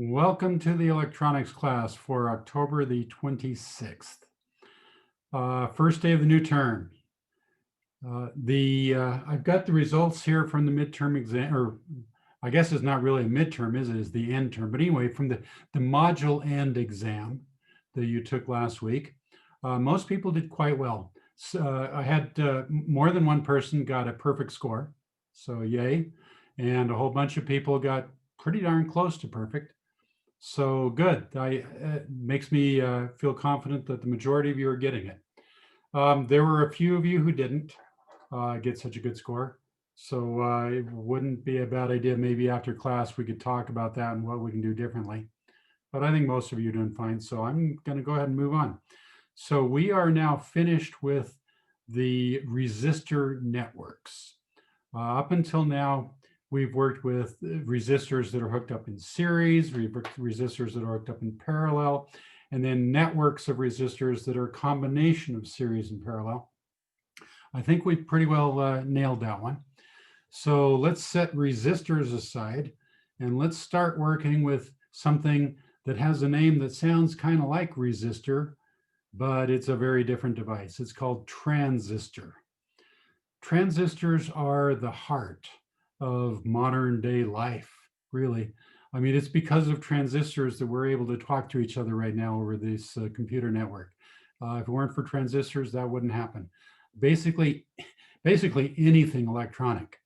Welcome to the electronics class for October the 26th. First day of the new term. I've got the results here from the midterm exam, or I guess it's not really a midterm, is it? It's the end term. But anyway, from the module end exam that you took last week, most people did quite well. So, I had more than one person got a perfect score, so yay. And a whole bunch of people got pretty darn close to perfect. So good. Makes me feel confident that the majority of you are getting it. There were a few of you who didn't get such a good score. So it wouldn't be a bad idea. Maybe after class, we could talk about that and what we can do differently. But I think most of you are doing fine. So I'm going to go ahead and move on. So we are now finished with the resistor networks. Up until now, we've worked with resistors that are hooked up in series, resistors that are hooked up in parallel, and then networks of resistors that are a combination of series and parallel. I think we've pretty well nailed that one. So let's set resistors aside and let's start working with something that has a name that sounds kind of like resistor, but it's a very different device. It's called transistor. Transistors are the heart of modern day life, really. I mean, it's because of transistors that we're able to talk to each other right now over this computer network. If it weren't for transistors, that wouldn't happen. Basically, anything electronic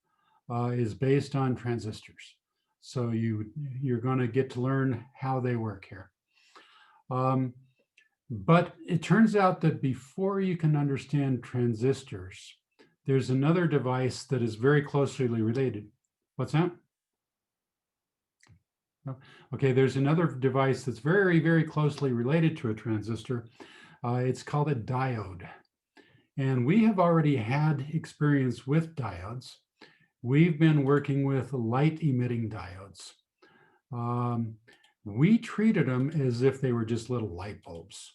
is based on transistors. So you're going to get to learn how they work here. But it turns out that before you can understand transistors, there's another device that is very closely related. What's that? Okay, there's another device that's very, very closely related to a transistor. It's called a diode. And we have already had experience with diodes. We've been working with light emitting diodes. We treated them as if they were just little light bulbs,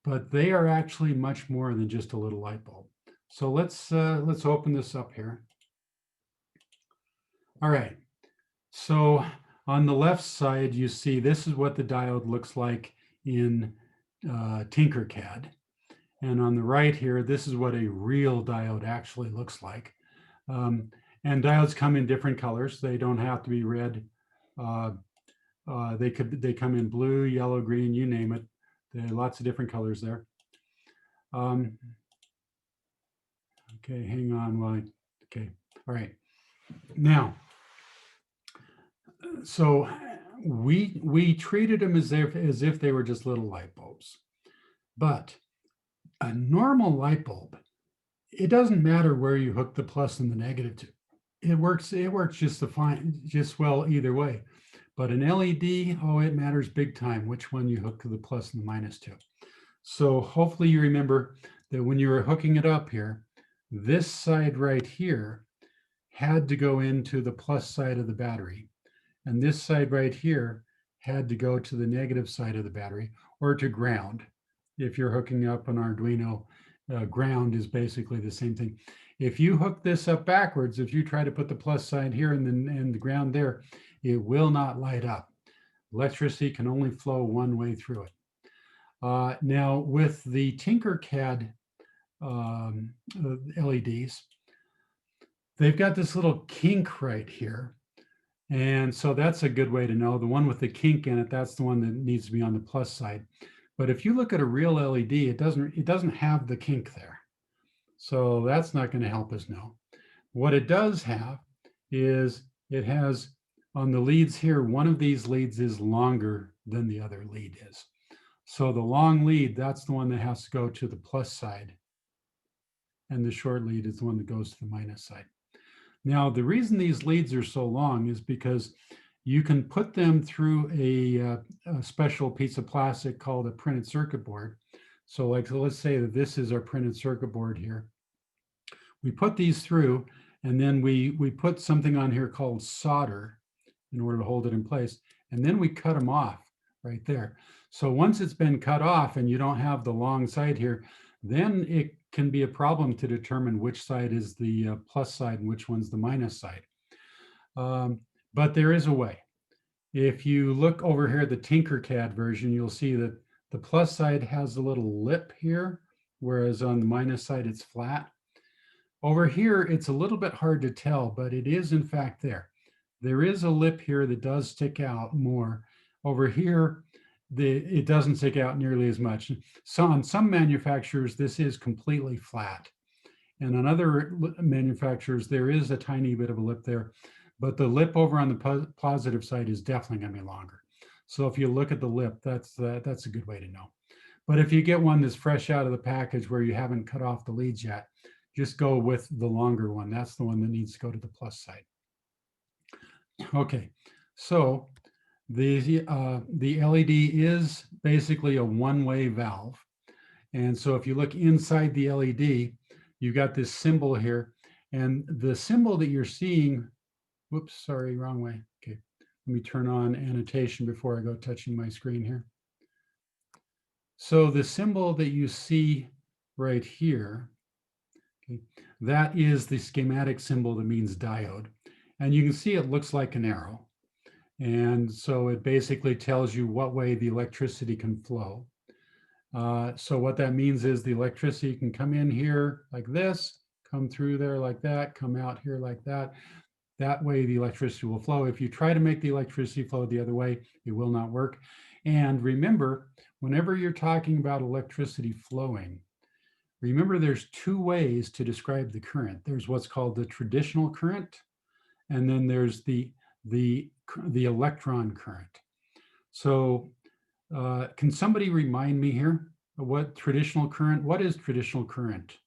but they are actually much more than just a little light bulb. So let's open this up here. All right. So on the left side, you see this is what the diode looks like in Tinkercad. And on the right here, this is what a real diode actually looks like. And diodes come in different colors. They don't have to be red. They come in blue, yellow, green, you name it. There are lots of different colors there. Okay, hang on while okay, all right. Now, so we treated them as if they were just little light bulbs. But a normal light bulb, it doesn't matter where you hook the plus and the negative to. It works just well either way. But an LED, oh, it matters big time which one you hook to the plus and the minus to. So hopefully you remember that when you were hooking it up here, this side right here had to go into the plus side of the battery. And this side right here had to go to the negative side of the battery or to ground. If you're hooking up an Arduino, ground is basically the same thing. If you hook this up backwards, if you try to put the plus side here and the ground there, it will not light up. Electricity can only flow one way through it. Now with the Tinkercad LEDs, they've got this little kink right here. And so that's a good way to know. The one with the kink in it, that's the one that needs to be on the plus side. But if you look at a real LED, it doesn't have the kink there. So that's not going to help us know. What it does have is it has on the leads here, one of these leads is longer than the other lead is. So the long lead, that's the one that has to go to the plus side. And the short lead is the one that goes to the minus side. Now, the reason these leads are so long is because you can put them through a special piece of plastic called a printed circuit board. So let's say that this is our printed circuit board here. We put these through, and then we put something on here called solder in order to hold it in place. And then we cut them off right there. So once it's been cut off and you don't have the long side here, then it can be a problem to determine which side is the plus side and which one's the minus side. But there is a way. If you look over here at the Tinkercad version, you'll see that the plus side has a little lip here, whereas on the minus side, it's flat. Over here, it's a little bit hard to tell, but it is in fact there. There is a lip here that does stick out more. Over here, it doesn't stick out nearly as much. So on some manufacturers, this is completely flat. And on other manufacturers, there is a tiny bit of a lip there, but the lip over on the positive side is definitely going to be longer. So if you look at the lip, that's a good way to know. But if you get one that's fresh out of the package where you haven't cut off the leads yet, just go with the longer one. That's the one that needs to go to the plus side. Okay, so the LED is basically a one-way valve. And so if you look inside the LED, you got this symbol here. And the symbol that you're seeing, whoops, sorry, wrong way. Okay, let me turn on annotation before I go touching my screen here. So the symbol that you see right here, okay, that is the schematic symbol that means diode. And you can see it looks like an arrow. And so it basically tells you what way the electricity can flow. So what that means is the electricity can come in here like this, come through there like that, come out here like that. That way the electricity will flow. If you try to make the electricity flow the other way, it will not work. And remember, whenever you're talking about electricity flowing, remember there's two ways to describe the current. There's what's called the traditional current, and then there's the electron current. So can somebody remind me here what traditional current, what is traditional current?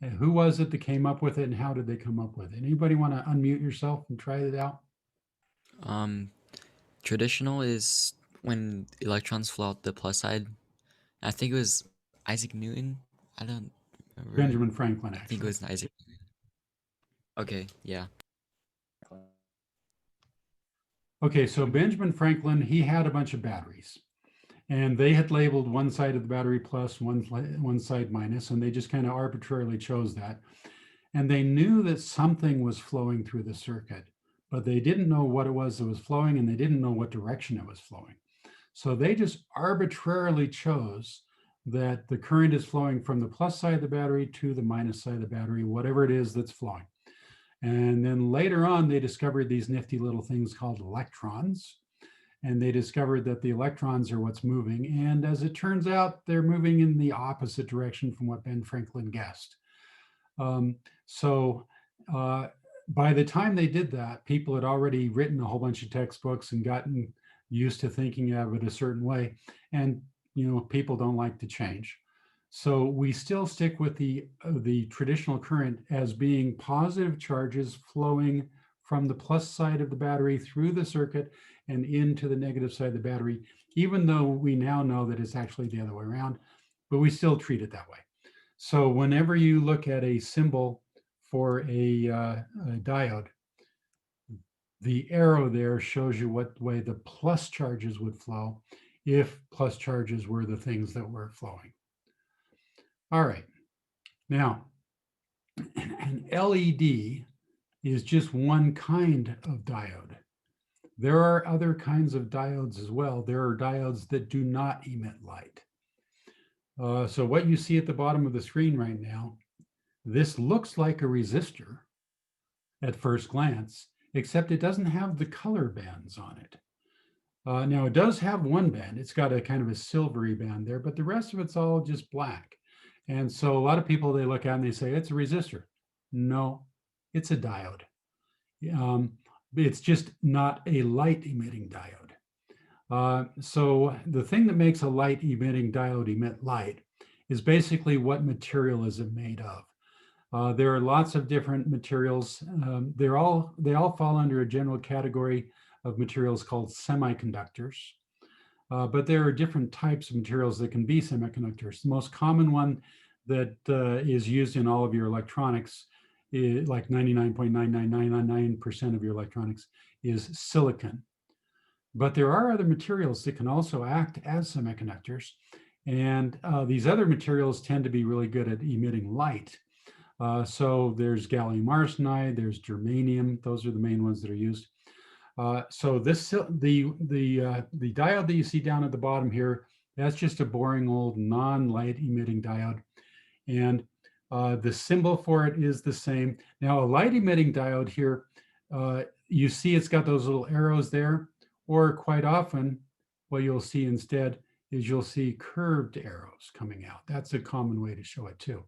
And who was it that came up with it and how did they come up with it? Anybody want to unmute yourself and try it out? Traditional is when electrons flow out the plus side. I think it was Isaac Newton. I don't remember. Benjamin Franklin, I think it actually. was Isaac. Okay, yeah. Okay, so Benjamin Franklin, he had a bunch of batteries. And they had labeled one side of the battery plus, one side minus, and they just kind of arbitrarily chose that. And they knew that something was flowing through the circuit, but they didn't know what it was that was flowing, and they didn't know what direction it was flowing. So they just arbitrarily chose that the current is flowing from the plus side of the battery to the minus side of the battery, whatever it is that's flowing. And then later on, they discovered these nifty little things called electrons. And they discovered that the electrons are what's moving. And as it turns out, they're moving in the opposite direction from what Ben Franklin guessed. So by the time they did that, people had already written a whole bunch of textbooks and gotten used to thinking of it a certain way. And, you know, people don't like to change. So we still stick with the traditional current as being positive charges flowing from the plus side of the battery through the circuit and into the negative side of the battery, even though we now know that it's actually the other way around, but we still treat it that way. So whenever you look at a symbol for a diode, the arrow there shows you what way the plus charges would flow if plus charges were the things that were flowing. All right. Now, an LED is just one kind of diode. There are other kinds of diodes as well. There are diodes that do not emit light. So what you see at the bottom of the screen right now, this looks like a resistor at first glance, except it doesn't have the color bands on it. Now it does have one band. It's got a kind of a silvery band there, but the rest of it's all just black. And so a lot of people, they look at it and they say, it's a resistor. No, it's a diode. It's just not a light emitting diode. So the thing that makes a light emitting diode emit light is basically what material is it made of. There are lots of different materials. They all fall under a general category of materials called semiconductors. But there are different types of materials that can be semiconductors. The most common one that is used in all of your electronics, like 99.99999% of your electronics, is silicon. But there are other materials that can also act as semiconductors. And these other materials tend to be really good at emitting light. So there's gallium arsenide, there's germanium. Those are the main ones that are used. So the diode that you see down at the bottom here, that's just a boring old non-light emitting diode. And the symbol for it is the same. Now, a light emitting diode here, you see it's got those little arrows there, or quite often what you'll see instead is you'll see curved arrows coming out. That's a common way to show it too.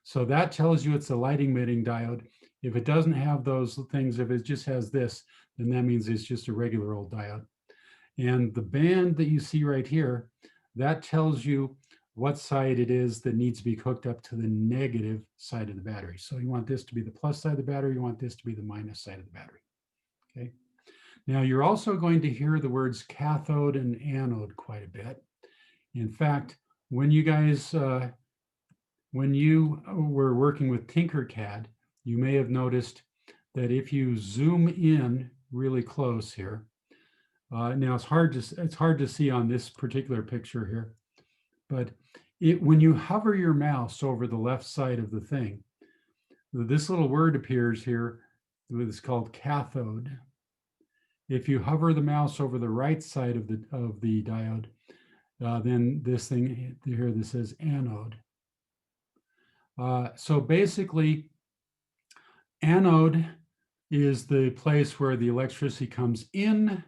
So that tells you it's a light emitting diode. If it doesn't have those things, if it just has this, then that means it's just a regular old diode. And the band that you see right here, that tells you what side it is that needs to be hooked up to the negative side of the battery. So you want this to be the plus side of the battery, you want this to be the minus side of the battery, okay? Now you're also going to hear the words cathode and anode quite a bit. In fact, when you guys, when you were working with Tinkercad, you may have noticed that if you zoom in really close here, now it's hard to see on this particular picture here, but when you hover your mouse over the left side of the thing, this little word appears here. It's called cathode. If you hover the mouse over the right side of the diode, then this thing here, this says anode. So basically, anode is the place where the electricity comes in,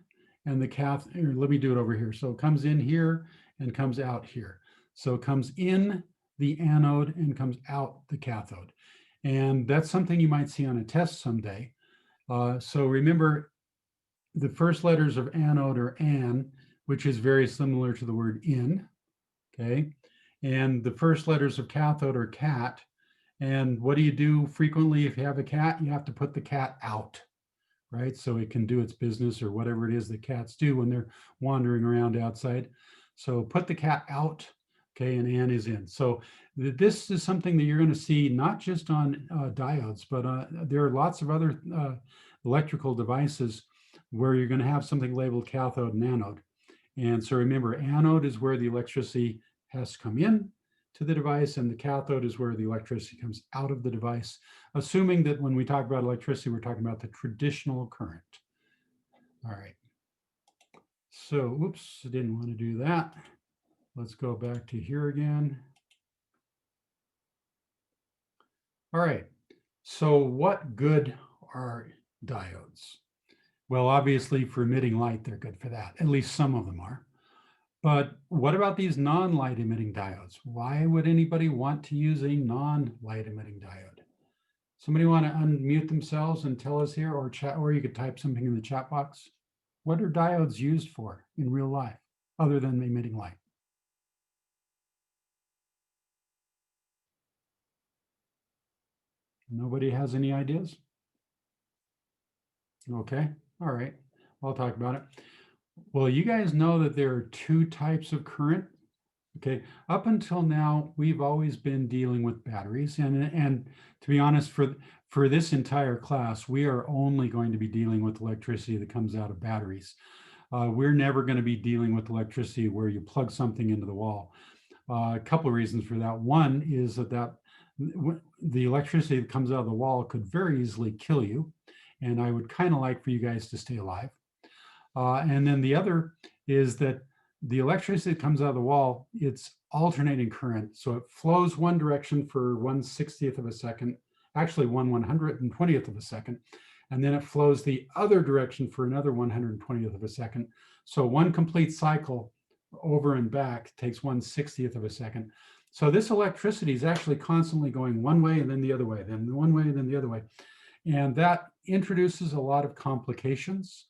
and the cathode, let me do it over here. So it comes in here and comes out here. So it comes in the anode and comes out the cathode. And that's something you might see on a test someday. So remember, the first letters of anode are an, which is very similar to the word in, okay? And the first letters of cathode are cat. And what do you do frequently if you have a cat? You have to put the cat out, right? So it can do its business or whatever it is that cats do when they're wandering around outside. So put the cat out, okay, and an is in. So this is something that you're going to see not just on diodes, but there are lots of other electrical devices where you're going to have something labeled cathode and anode. And so remember, anode is where the electricity has to come in to the device, and the cathode is where the electricity comes out of the device, assuming that when we talk about electricity, we're talking about the traditional current. All right. So, oops, I didn't want to do that. Let's go back to here again. All right. So what good are diodes? Well, obviously for emitting light, they're good for that. At least some of them are. But what about these non-light emitting diodes? Why would anybody want to use a non-light emitting diode? Somebody want to unmute themselves and tell us here, or chat, or you could type something in the chat box. What are diodes used for in real life other than emitting light? Nobody has any ideas? Okay, all right, I'll talk about it. Well, you guys know that there are two types of current. Okay, up until now, we've always been dealing with batteries. And to be honest, for this entire class, we are only going to be dealing with electricity that comes out of batteries. We're never going to be dealing with electricity where you plug something into the wall. A couple of reasons for that. One is that the electricity that comes out of the wall could very easily kill you. And I would kind of like for you guys to stay alive. And then the other is that the electricity that comes out of the wall, it's alternating current. So it flows one direction for 1/60th of a second, actually 1/120th of a second. And then it flows the other direction for another 1/120th of a second. So one complete cycle over and back takes 1/60th of a second. So this electricity is actually constantly going one way and then the other way, then one way and then the other way. And that introduces a lot of complications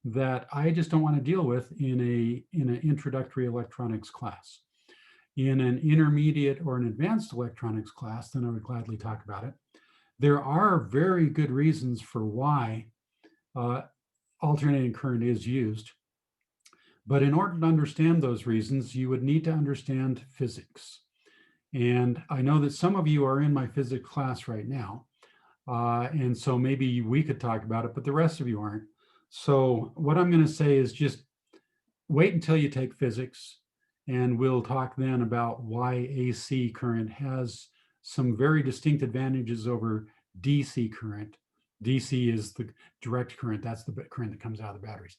that I just don't want to deal with in an introductory electronics class. In an intermediate or an advanced electronics class, then I would gladly talk about it. There are very good reasons for why alternating current is used. But in order to understand those reasons, you would need to understand physics. And I know that some of you are in my physics class right now. And so maybe we could talk about it, but the rest of you aren't. So what I'm going to say is just wait until you take physics, and we'll talk then about why AC current has some very distinct advantages over DC current DC is the direct current. That's the current that comes out of the batteries.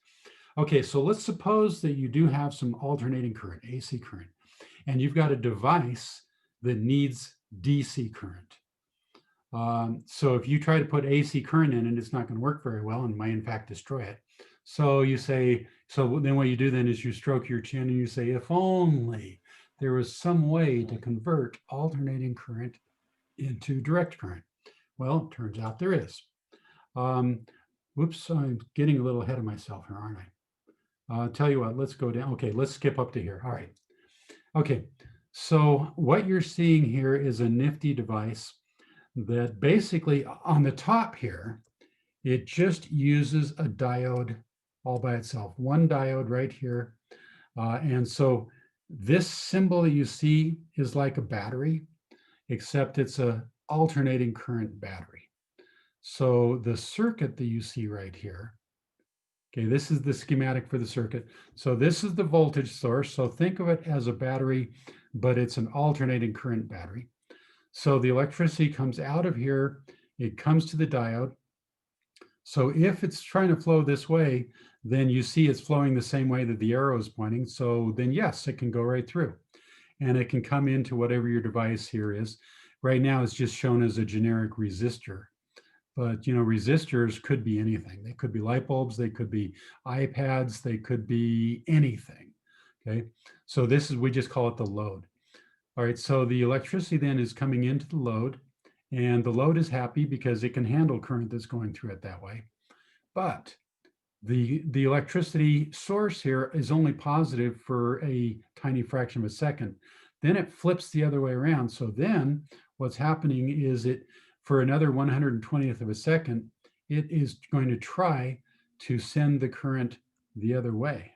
Okay, so let's suppose that you do have some alternating current, AC current, and you've got a device that needs DC current. So if you try to put AC current in it, it's not going to work very well and might in fact destroy it. So you say, so then what you do then is you stroke your chin and you say, if only there was some way to convert alternating current into direct current. Well, it turns out there is. Whoops, I'm getting a little ahead of myself here, aren't I? Tell you what, let's go down. Okay, let's skip up to here. All right. Okay, so what you're seeing here is a nifty device that basically on the top here, it just uses a diode all by itself, one diode right here. And so this symbol that you see is like a battery, except it's a alternating current battery. So the circuit that you see right here, okay, this is the schematic for the circuit. So this is the voltage source. So think of it as a battery, but it's an alternating current battery. So the electricity comes out of here, it comes to the diode. So if it's trying to flow this way, then you see it's flowing the same way that the arrow is pointing. So then yes, it can go right through and it can come into whatever your device here is. Right now it's just shown as a generic resistor. But you know, resistors could be anything. They could be light bulbs, they could be iPads, they could be anything. Okay, so this is, we just call it the load. All right, so the electricity then is coming into the load, and the load is happy because it can handle current that's going through it that way. But the electricity source here is only positive for a tiny fraction of a second. Then it flips the other way around. So then what's happening is it, for another 120th of a second, it is going to try to send the current the other way.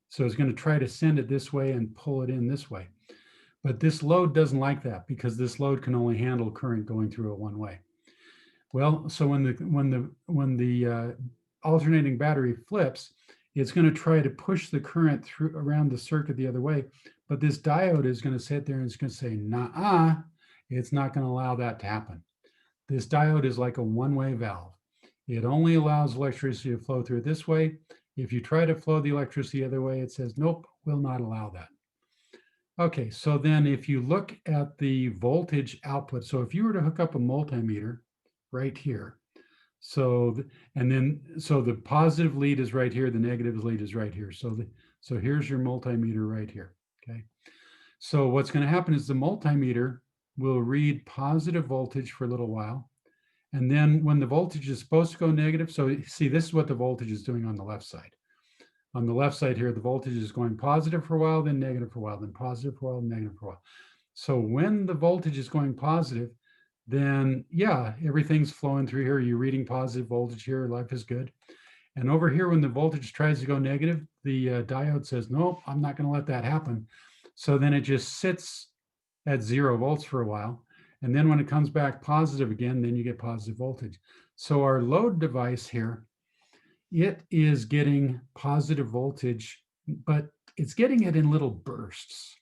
So it's going to try to send it this way and pull it in this way. But this load doesn't like that because this load can only handle current going through it one way. Well, so when the alternating battery flips, it's going to try to push the current through around the circuit the other way. But this diode is going to sit there and it's going to say, nah, it's not going to allow that to happen. This diode is like a one-way valve. It only allows electricity to flow through this way. If you try to flow the electricity the other way, it says, nope, will not allow that. Okay, so then if you look at the voltage output, so if you were to hook up a multimeter right here, so the positive lead is right here, the negative lead is right here. So here's your multimeter right here. Okay, so what's going to happen is the multimeter will read positive voltage for a little while, and then when the voltage is supposed to go negative, so see, this is what the voltage is doing on the left side. On the left side here, the voltage is going positive for a while, then negative for a while, then positive for a while, negative for a while. So when the voltage is going positive, then yeah, everything's flowing through here. You're reading positive voltage here, life is good. And over here, when the voltage tries to go negative, the diode says, nope, I'm not going to let that happen. So then it just sits at 0 volts for a while. And then when it comes back positive again, then you get positive voltage. So our load device here, it is getting positive voltage, but it's getting it in little bursts.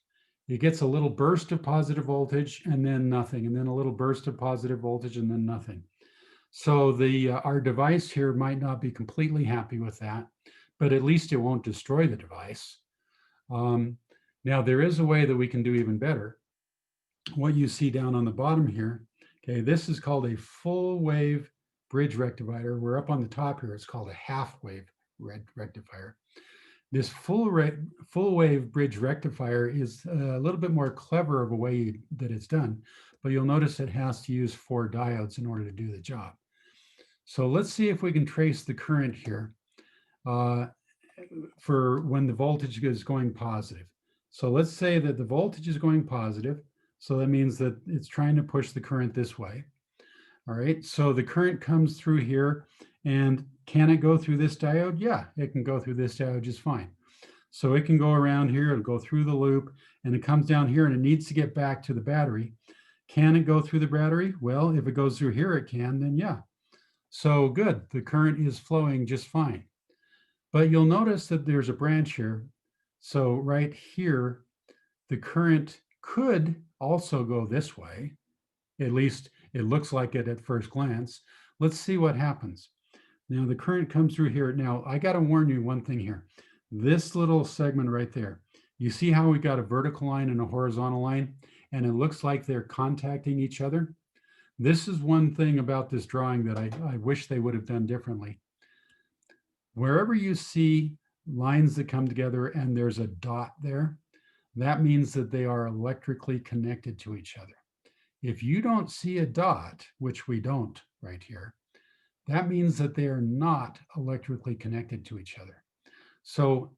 It gets a little burst of positive voltage and then nothing, and then a little burst of positive voltage and then nothing. So our device here might not be completely happy with that, but at least it won't destroy the device. Now there is a way that we can do even better. What you see down on the bottom here, okay, this is called a full wave bridge rectifier. We're up on the top here. It's called a half wave rectifier. This full wave bridge rectifier is a little bit more clever of a way that it's done, but you'll notice it has to use 4 diodes in order to do the job. So let's see if we can trace the current here for when the voltage is going positive. So let's say that the voltage is going positive. So that means that it's trying to push the current this way. All right, so the current comes through here, and can it go through this diode? Yeah, it can go through this diode just fine. So it can go around here, it'll go through the loop, and it comes down here and it needs to get back to the battery. Can it go through the battery? Well, if it goes through here, it can, then yeah. So good, the current is flowing just fine. But you'll notice that there's a branch here. So right here, the current could also go this way. At least it looks like it at first glance. let's see what happens. Now the current comes through here. Now I got to warn you one thing here. This little segment right there, you see how we got a vertical line and a horizontal line, and it looks like they're contacting each other. This is one thing about this drawing that I wish they would have done differently. Wherever you see lines that come together and there's a dot there, that means that they are electrically connected to each other. If you don't see a dot, which we don't right here, that means that they are not electrically connected to each other. So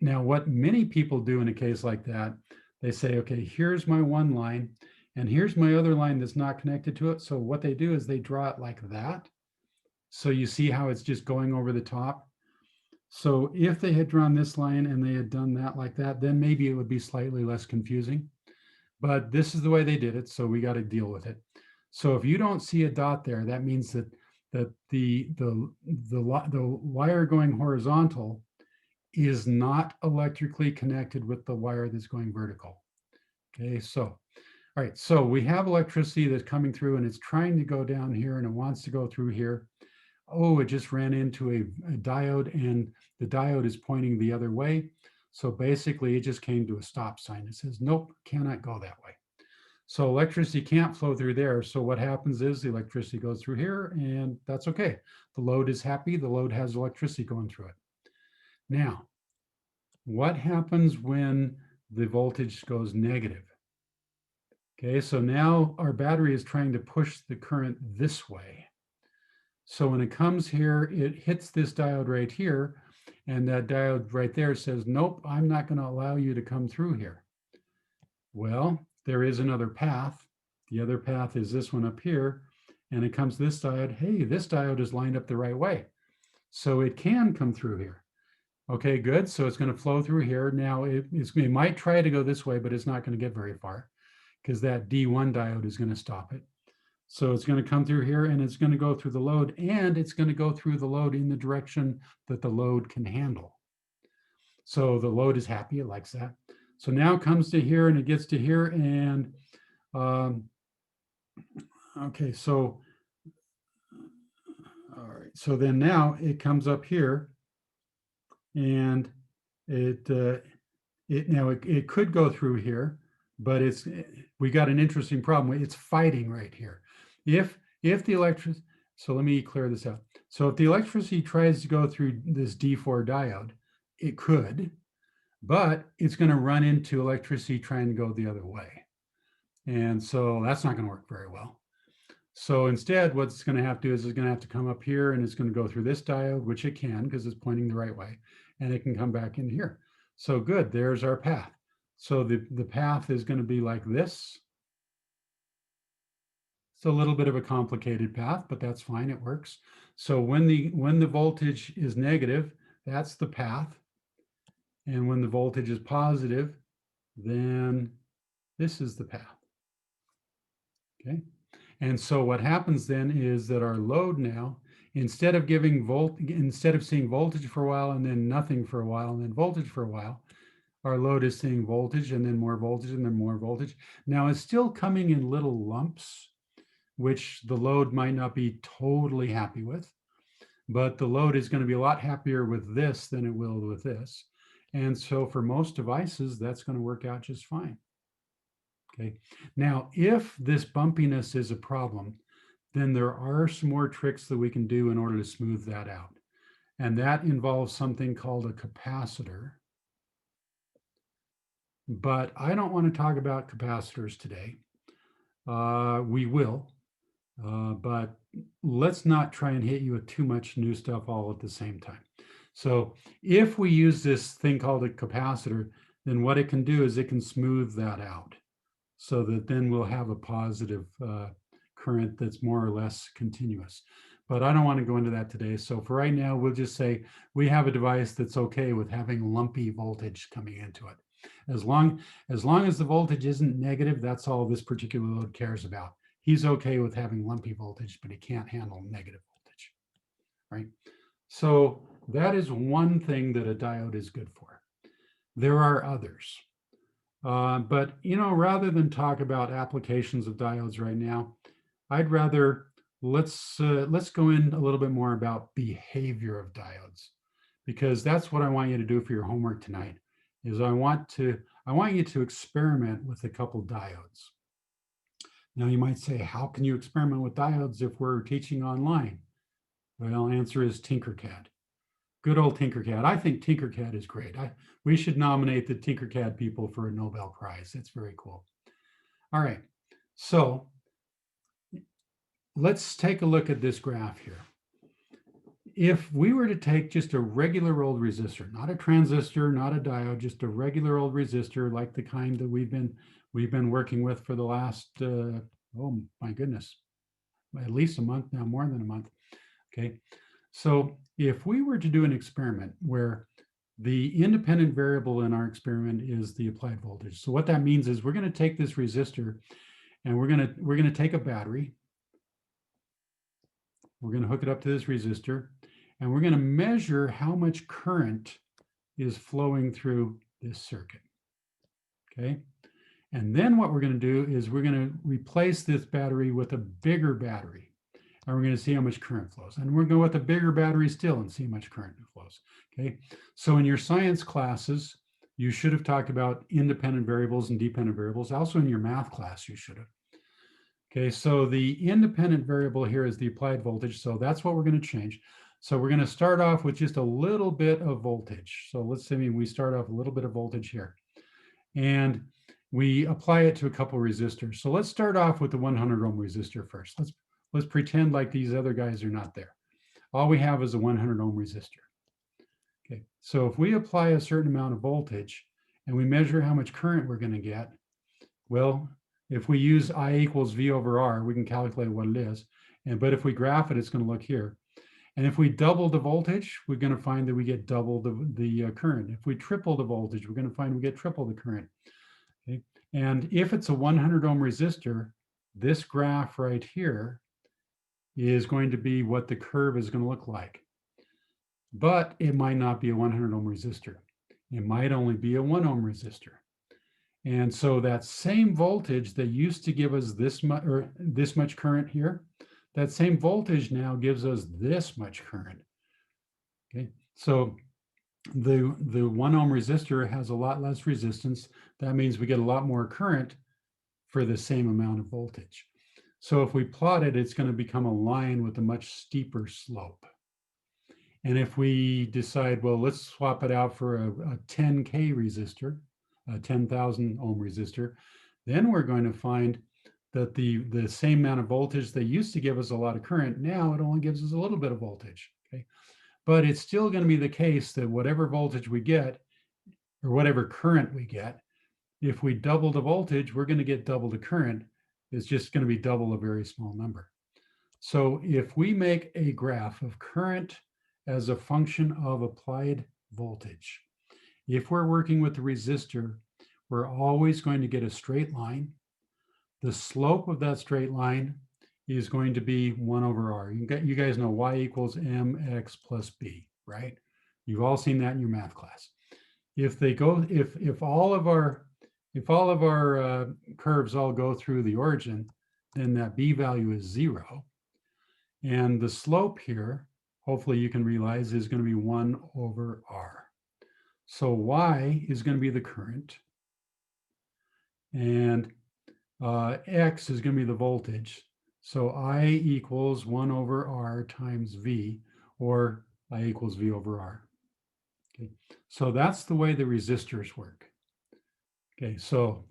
now what many people do in a case like that, they say, okay, here's my one line and here's my other line that's not connected to it. So what they do is they draw it like that. So you see how it's just going over the top. So if they had drawn this line and they had done that like that, then maybe it would be slightly less confusing. But this is the way they did it, so we got to deal with it. So if you don't see a dot there, that means that the wire going horizontal is not electrically connected with the wire that's going vertical. Okay, so all right, so we have electricity that's coming through and it's trying to go down here and it wants to go through here. Oh, it just ran into a diode and the diode is pointing the other way. So basically it just came to a stop sign. It says, nope, cannot go that way. So electricity can't flow through there. So what happens is the electricity goes through here and that's okay. The load is happy. The load has electricity going through it. Now, what happens when the voltage goes negative? Okay, so now our battery is trying to push the current this way. So when it comes here, it hits this diode right here, and that diode right there says, nope, I'm not going to allow you to come through here. Well, there is another path. The other path is this one up here, and it comes this diode. Hey, this diode is lined up the right way. So it can come through here. Okay, good. So it's going to flow through here. Now it might try to go this way, but it's not going to get very far because that D1 diode is going to stop it. So it's going to come through here and it's going to go through the load, and it's going to go through the load in the direction that the load can handle. So the load is happy, it likes that. So now it comes to here and it gets to here and okay, so all right, so then now it comes up here and it could go through here, but we got an interesting problem. It's fighting right here. If the electricity, so let me clear this out. So if the electricity tries to go through this D4 diode, it could, but it's going to run into electricity trying to go the other way. And so that's not going to work very well. So instead, what it's going to have to do is it's going to have to come up here and it's going to go through this diode, which it can because it's pointing the right way, and it can come back in here. So good, there's our path. So the path is going to be like this. It's a little bit of a complicated path, but that's fine, it works. So when the voltage is negative, that's the path. And when the voltage is positive, then this is the path. Okay. And so what happens then is that our load now, instead of seeing voltage for a while and then nothing for a while and then voltage for a while, our load is seeing voltage and then more voltage and then more voltage. Now it's still coming in little lumps, which the load might not be totally happy with, but the load is going to be a lot happier with this than it will with this. And so for most devices, that's going to work out just fine. Okay. Now, if this bumpiness is a problem, then there are some more tricks that we can do in order to smooth that out. And that involves something called a capacitor. But I don't want to talk about capacitors today. We will, but let's not try and hit you with too much new stuff all at the same time. So if we use this thing called a capacitor, then what it can do is it can smooth that out, so that then we'll have a positive current that's more or less continuous. But I don't want to go into that today. So for right now, we'll just say we have a device that's okay with having lumpy voltage coming into it. As long as the voltage isn't negative, that's all this particular load cares about. He's okay with having lumpy voltage, but he can't handle negative voltage, right? So that is one thing that a diode is good for. There are others. But, rather than talk about applications of diodes right now, I'd rather let's go in a little bit more about behavior of diodes, because that's what I want you to do for your homework tonight. Is I want you to experiment with a couple diodes. Now you might say, how can you experiment with diodes if we're teaching online? Well, answer is Tinkercad. Good old Tinkercad. I think Tinkercad is great. We should nominate the Tinkercad people for a Nobel Prize. It's very cool. All right, so let's take a look at this graph here. If we were to take just a regular old resistor, not a transistor, not a diode, just a regular old resistor, like the kind that we've been working with for the last oh my goodness, at least a month now, more than a month. Okay, so if we were to do an experiment where the independent variable in our experiment is the applied voltage. So what that means is we're going to take this resistor and we're going to take a battery. We're going to hook it up to this resistor and we're going to measure how much current is flowing through this circuit. Okay. And then what we're going to do is we're going to replace this battery with a bigger battery. And we're going to see how much current flows. And we're going to go with a bigger battery still and see how much current flows. Okay. So in your science classes, you should have talked about independent variables and dependent variables. Also in your math class, you should have. Okay, so the independent variable here is the applied voltage. So that's what we're going to change. So we're going to start off with just a little bit of voltage. So let's say we start off a little bit of voltage here. And we apply it to a couple resistors. So let's start off with the 100 ohm resistor first. Let's pretend like these other guys are not there. All we have is a 100 ohm resistor. Okay, so if we apply a certain amount of voltage and we measure how much current we're going to get, well, if we use I equals V over R, we can calculate what it is. But if we graph it, it's going to look here. And if we double the voltage, we're going to find that we get double the current. If we triple the voltage, we're going to find we get triple the current. Okay? And if it's a 100 ohm resistor, this graph right here is going to be what the curve is going to look like. But it might not be a 100 ohm resistor. It might only be a 1 ohm resistor. And so that same voltage that used to give us this much current here, that same voltage now gives us this much current. Okay, so the 1 ohm resistor has a lot less resistance. That means we get a lot more current for the same amount of voltage. So if we plot it, it's going to become a line with a much steeper slope. And if we decide, well, let's swap it out for a 10K resistor, a 10,000 ohm resistor, then we're going to find that the same amount of voltage that used to give us a lot of current, now it only gives us a little bit of voltage. Okay, but it's still going to be the case that whatever voltage we get, or whatever current we get, if we double the voltage, we're going to get double the current. It's just going to be double a very small number. So if we make a graph of current as a function of applied voltage, if we're working with the resistor, we're always going to get a straight line. The slope of that straight line is going to be 1 over R. You guys know y equals mx plus b, right? You've all seen that in your math class. If all of our curves all go through the origin, then that b value is 0. And the slope here, hopefully you can realize, is going to be 1 over R. So y is going to be the current, and x is going to be the voltage. So I equals 1 over R times V, or I equals V over R. Okay, so that's the way the resistors work. Okay, so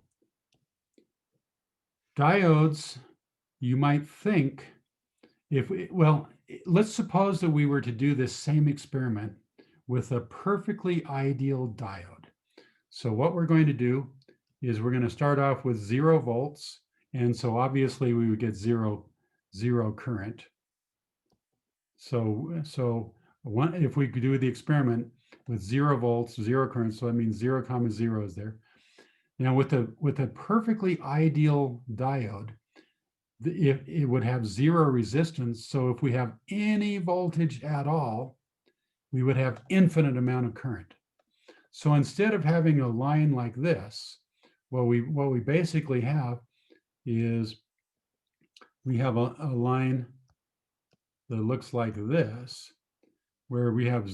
diodes, you might think, let's suppose that we were to do this same experiment with a perfectly ideal diode. So what we're going to do is we're going to start off with 0 volts. And so obviously we would get zero current. So if we could do the experiment with 0 volts, 0 current, so that means 0, 0 is there. Now with a perfectly ideal diode, it would have 0 resistance. So if we have any voltage at all, we would have infinite amount of current. So instead of having a line like this, what we basically have is we have a line that looks like this, where we have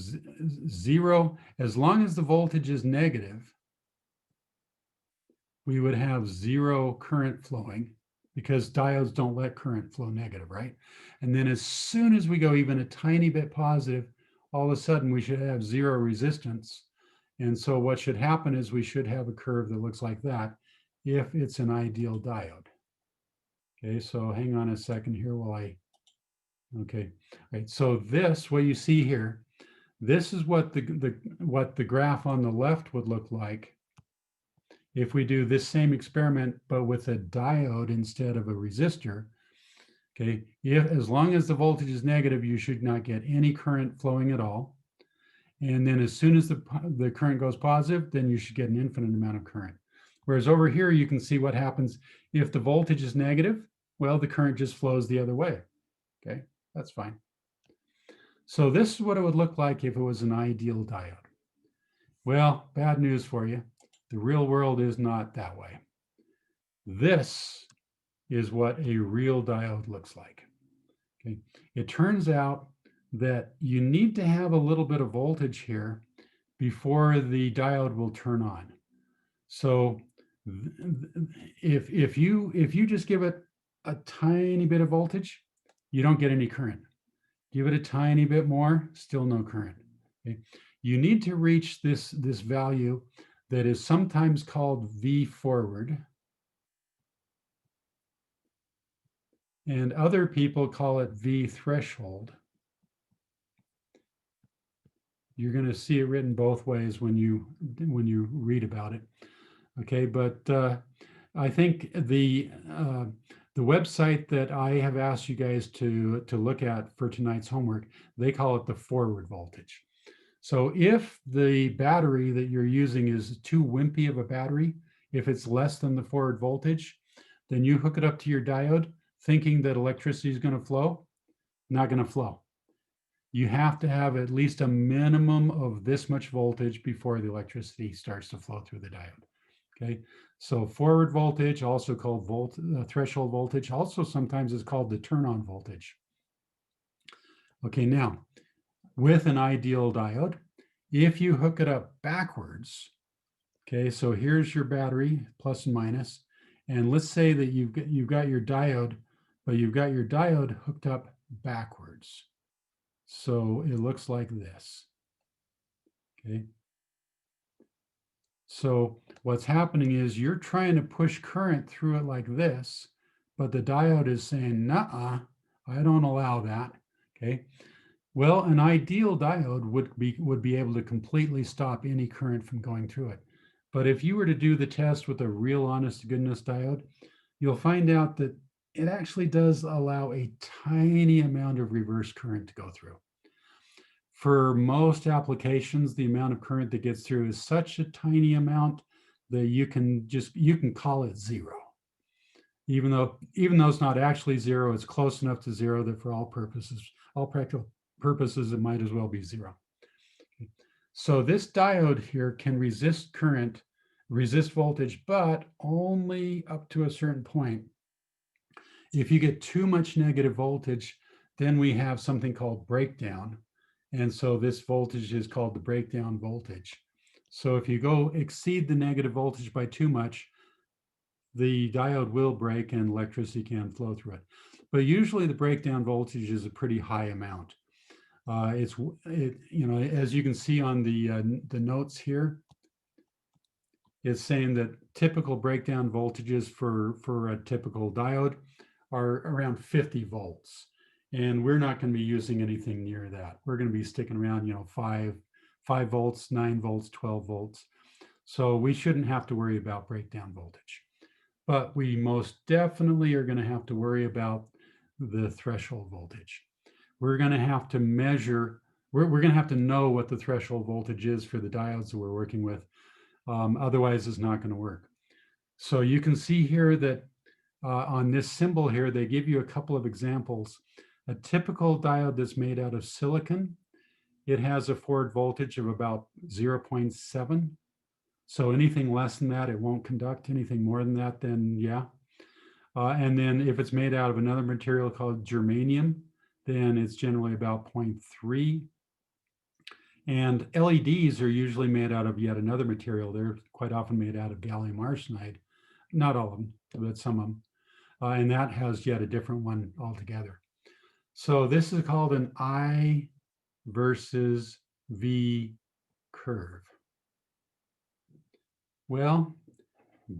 zero, as long as the voltage is negative, we would have zero current flowing because diodes don't let current flow negative, right? And then as soon as we go even a tiny bit positive, all of a sudden we should have zero resistance. And so what should happen is we should have a curve that looks like that if it's an ideal diode. Okay, so hang on a second here while okay. All right, so this, what you see here, this is what the graph on the left would look like if we do this same experiment, but with a diode instead of a resistor. Okay, as long as the voltage is negative, you should not get any current flowing at all. And then as soon as the current goes positive, then you should get an infinite amount of current. Whereas over here, you can see what happens if the voltage is negative. Well, the current just flows the other way. Okay, that's fine. So this is what it would look like if it was an ideal diode. Well, bad news for you. The real world is not that way. This is what a real diode looks like. Okay. It turns out that you need to have a little bit of voltage here before the diode will turn on. So if you just give it a tiny bit of voltage, you don't get any current. Give it a tiny bit more, still no current. Okay. You need to reach this value that is sometimes called V forward. And other people call it V threshold. You're going to see it written both ways when you read about it. Okay, but I think the website that I have asked you guys to look at for tonight's homework, they call it the forward voltage. So if the battery that you're using is too wimpy of a battery, if it's less than the forward voltage, then you hook it up to your diode thinking that electricity is going to flow. Not going to flow. You have to have at least a minimum of this much voltage before the electricity starts to flow through the diode. Okay, so forward voltage, also called threshold voltage, also sometimes is called the turn-on voltage. Okay, now with an ideal diode, if you hook it up backwards, okay, so here's your battery, plus and minus, and let's say that you've got your diode, but you've got your diode hooked up backwards. So it looks like this. Okay. So what's happening is you're trying to push current through it like this, but the diode is saying, nuh-uh, I don't allow that. Okay. Well, an ideal diode would be able to completely stop any current from going through it. But if you were to do the test with a real honest to goodness diode, you'll find out that it actually does allow a tiny amount of reverse current to go through. For most applications, the amount of current that gets through is such a tiny amount that you can call it zero. Even though it's not actually zero, it's close enough to zero that for all practical purposes, it might as well be zero. Okay. So this diode here can resist current, resist voltage, but only up to a certain point. If you get too much negative voltage, then we have something called breakdown. And so this voltage is called the breakdown voltage. So if you go exceed the negative voltage by too much, the diode will break and electricity can flow through it. But usually the breakdown voltage is a pretty high amount. As you can see on the notes here, it's saying that typical breakdown voltages for a typical diode are around 50 volts. And we're not going to be using anything near that. We're going to be sticking around, 5 volts, 9 volts, 12 volts. So we shouldn't have to worry about breakdown voltage. But we most definitely are going to have to worry about the threshold voltage. We're going to have to measure, we're going to have to know what the threshold voltage is for the diodes that we're working with. Otherwise, it's not going to work. So you can see here that on this symbol here, they give you a couple of examples. A typical diode that's made out of silicon, it has a forward voltage of about 0.7. So anything less than that, it won't conduct. Anything more than that, then yeah. And then if it's made out of another material called germanium, then it's generally about 0.3. And LEDs are usually made out of yet another material. They're quite often made out of gallium arsenide. Not all of them, but some of them. And that has yet a different one altogether. So this is called an I versus V curve. Well,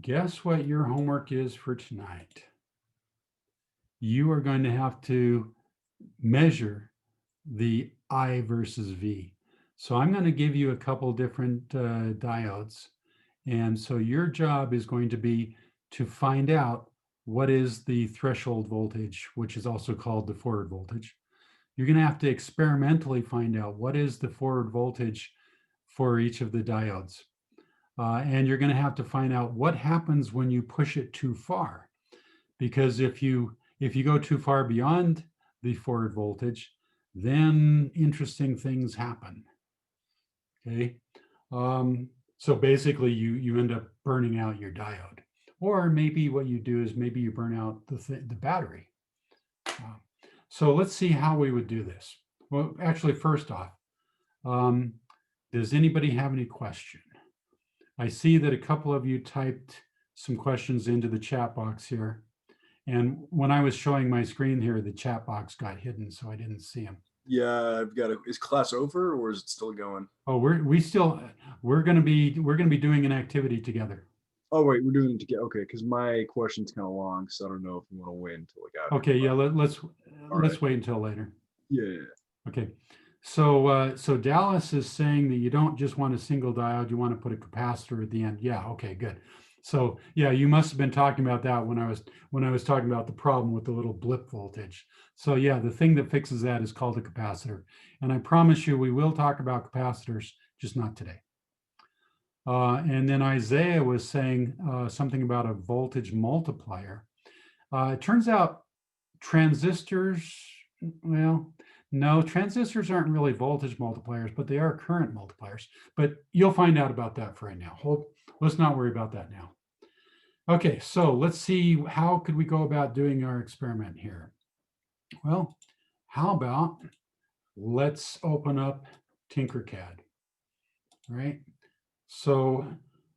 guess what your homework is for tonight? You are going to have to measure the I versus V. So I'm going to give you a couple different diodes. And so your job is going to be to find out what is the threshold voltage, which is also called the forward voltage. You're going to have to experimentally find out what is the forward voltage for each of the diodes. And you're going to have to find out what happens when you push it too far. Because if you go too far beyond the forward voltage, then interesting things happen. Okay. So basically you end up burning out your diode. Or maybe what you do is maybe you burn out the battery. So let's see how we would do this. Well, actually, first off, does anybody have any question? I see that a couple of you typed some questions into the chat box here. And when I was showing my screen here, the chat box got hidden, so I didn't see them. Yeah, I've got is class over or is it still going? Oh, we're gonna be doing an activity together. Oh wait, we're doing it together. Okay, because my question's kind of long, so I don't know if we want to wait until like after. Okay, yeah, let's right. wait until later. Yeah. Okay. So so Dallas is saying that you don't just want a single diode, you want to put a capacitor at the end. Yeah, okay, good. So yeah, you must have been talking about that when I was talking about the problem with the little blip voltage. So yeah, the thing that fixes that is called a capacitor. And I promise you we will talk about capacitors, just not today. And then Isaiah was saying something about a voltage multiplier. It turns out transistors, well, no, transistors aren't really voltage multipliers, but they are current multipliers. But you'll find out about that for right now. Let's not worry about that now. Okay, so let's see, how could we go about doing our experiment here? Well, how about let's open up Tinkercad, right? So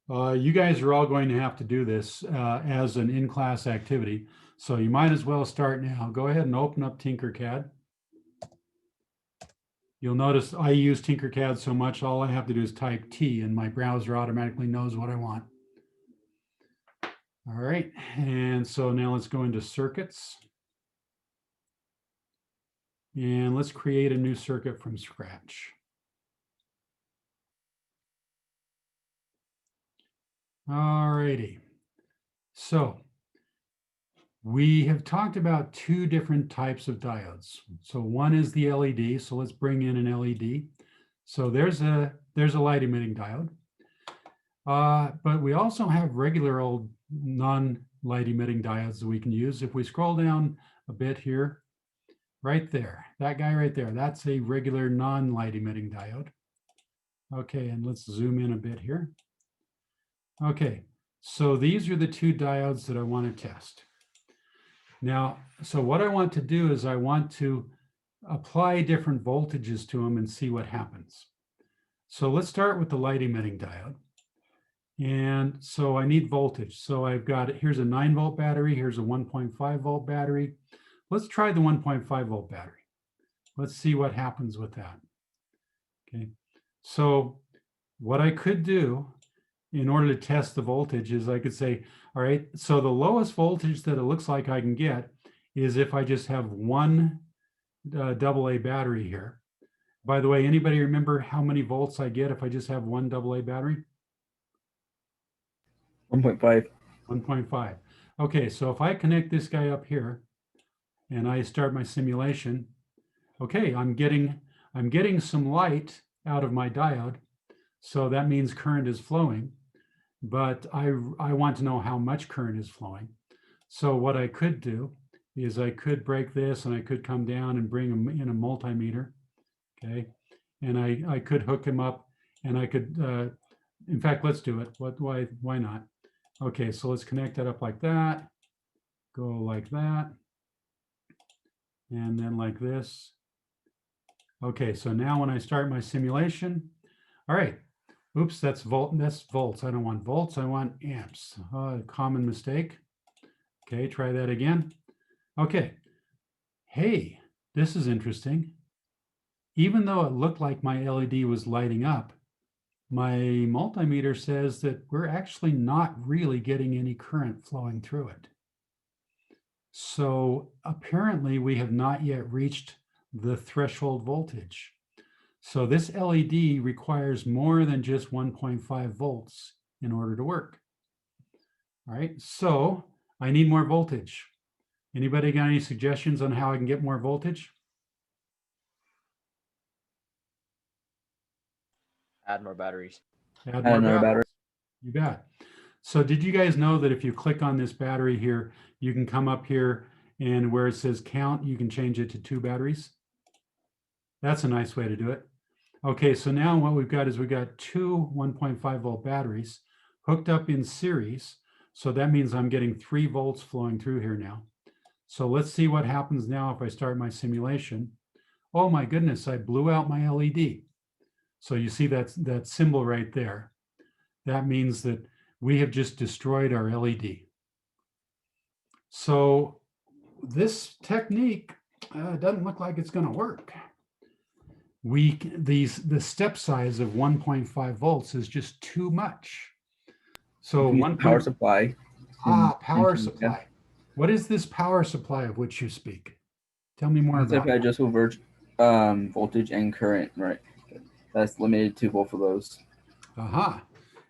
you guys are all going to have to do this as an in-class activity. So you might as well start now. Go ahead and open up Tinkercad. You'll notice I use Tinkercad so much, all I have to do is type T and my browser automatically knows what I want. All right, and so now let's go into circuits. And let's create a new circuit from scratch. All righty. So we have talked about two different types of diodes. So one is the LED. So let's bring in an LED. So there's a light emitting diode. But we also have regular old non-light emitting diodes that we can use. If we scroll down a bit here, right there, that guy right there, that's a regular non-light emitting diode. Okay, and let's zoom in a bit here. Okay, so these are the two diodes that I want to test. Now, so what I want to do is I want to apply different voltages to them and see what happens. So let's start with the light emitting diode. And so I need voltage. So I've got, here's a 9-volt battery, here's a 1.5-volt battery. Let's try the 1.5-volt battery. Let's see what happens with that. Okay, so what I could do in order to test the voltage is I could say, all right, so the lowest voltage that it looks like I can get is if I just have one AA battery here. By the way, anybody remember how many volts I get if I just have one AA battery? 1.5. 1.5. Okay, so if I connect this guy up here and I start my simulation, okay, I'm getting some light out of my diode. So that means current is flowing, but I want to know how much current is flowing. So what I could do is I could break this and I could come down and bring him in a multimeter, okay? And I could hook him up and I could, in fact, let's do it. Why not? Okay, so let's connect that up like that, go like that. and then like this. Okay, so now when I start my simulation, all right, oops, that's volts. I don't want volts, I want amps. Common mistake. Okay, try that again. Okay, hey, this is interesting. Even though it looked like my LED was lighting up, my multimeter says that we're actually not really getting any current flowing through it. So apparently we have not yet reached the threshold voltage. So this LED requires more than just 1.5 volts in order to work. All right, so I need more voltage. Anybody got any suggestions on how I can get more voltage? Add more batteries. Add Add another batteries. battery. You bet. So did you guys know that if you click on this battery here, you can come up here and where it says count, you can change it to 2 batteries? That's a nice way to do it. Okay, so now what we've got is we've got 2 1.5 volt batteries hooked up in series. So that means I'm getting 3 volts flowing through here now. So let's see what happens now if I start my simulation. Oh my goodness, I blew out my LED. So you see that symbol right there. That means that we have just destroyed our LED. So this technique doesn't look like it's going to work. The step size of 1.5 volts is just too much. So one power supply. Power supply. What is this power supply of which you speak? Tell me more about it. Adjustable voltage and current, right? That's limited to both of those. Aha.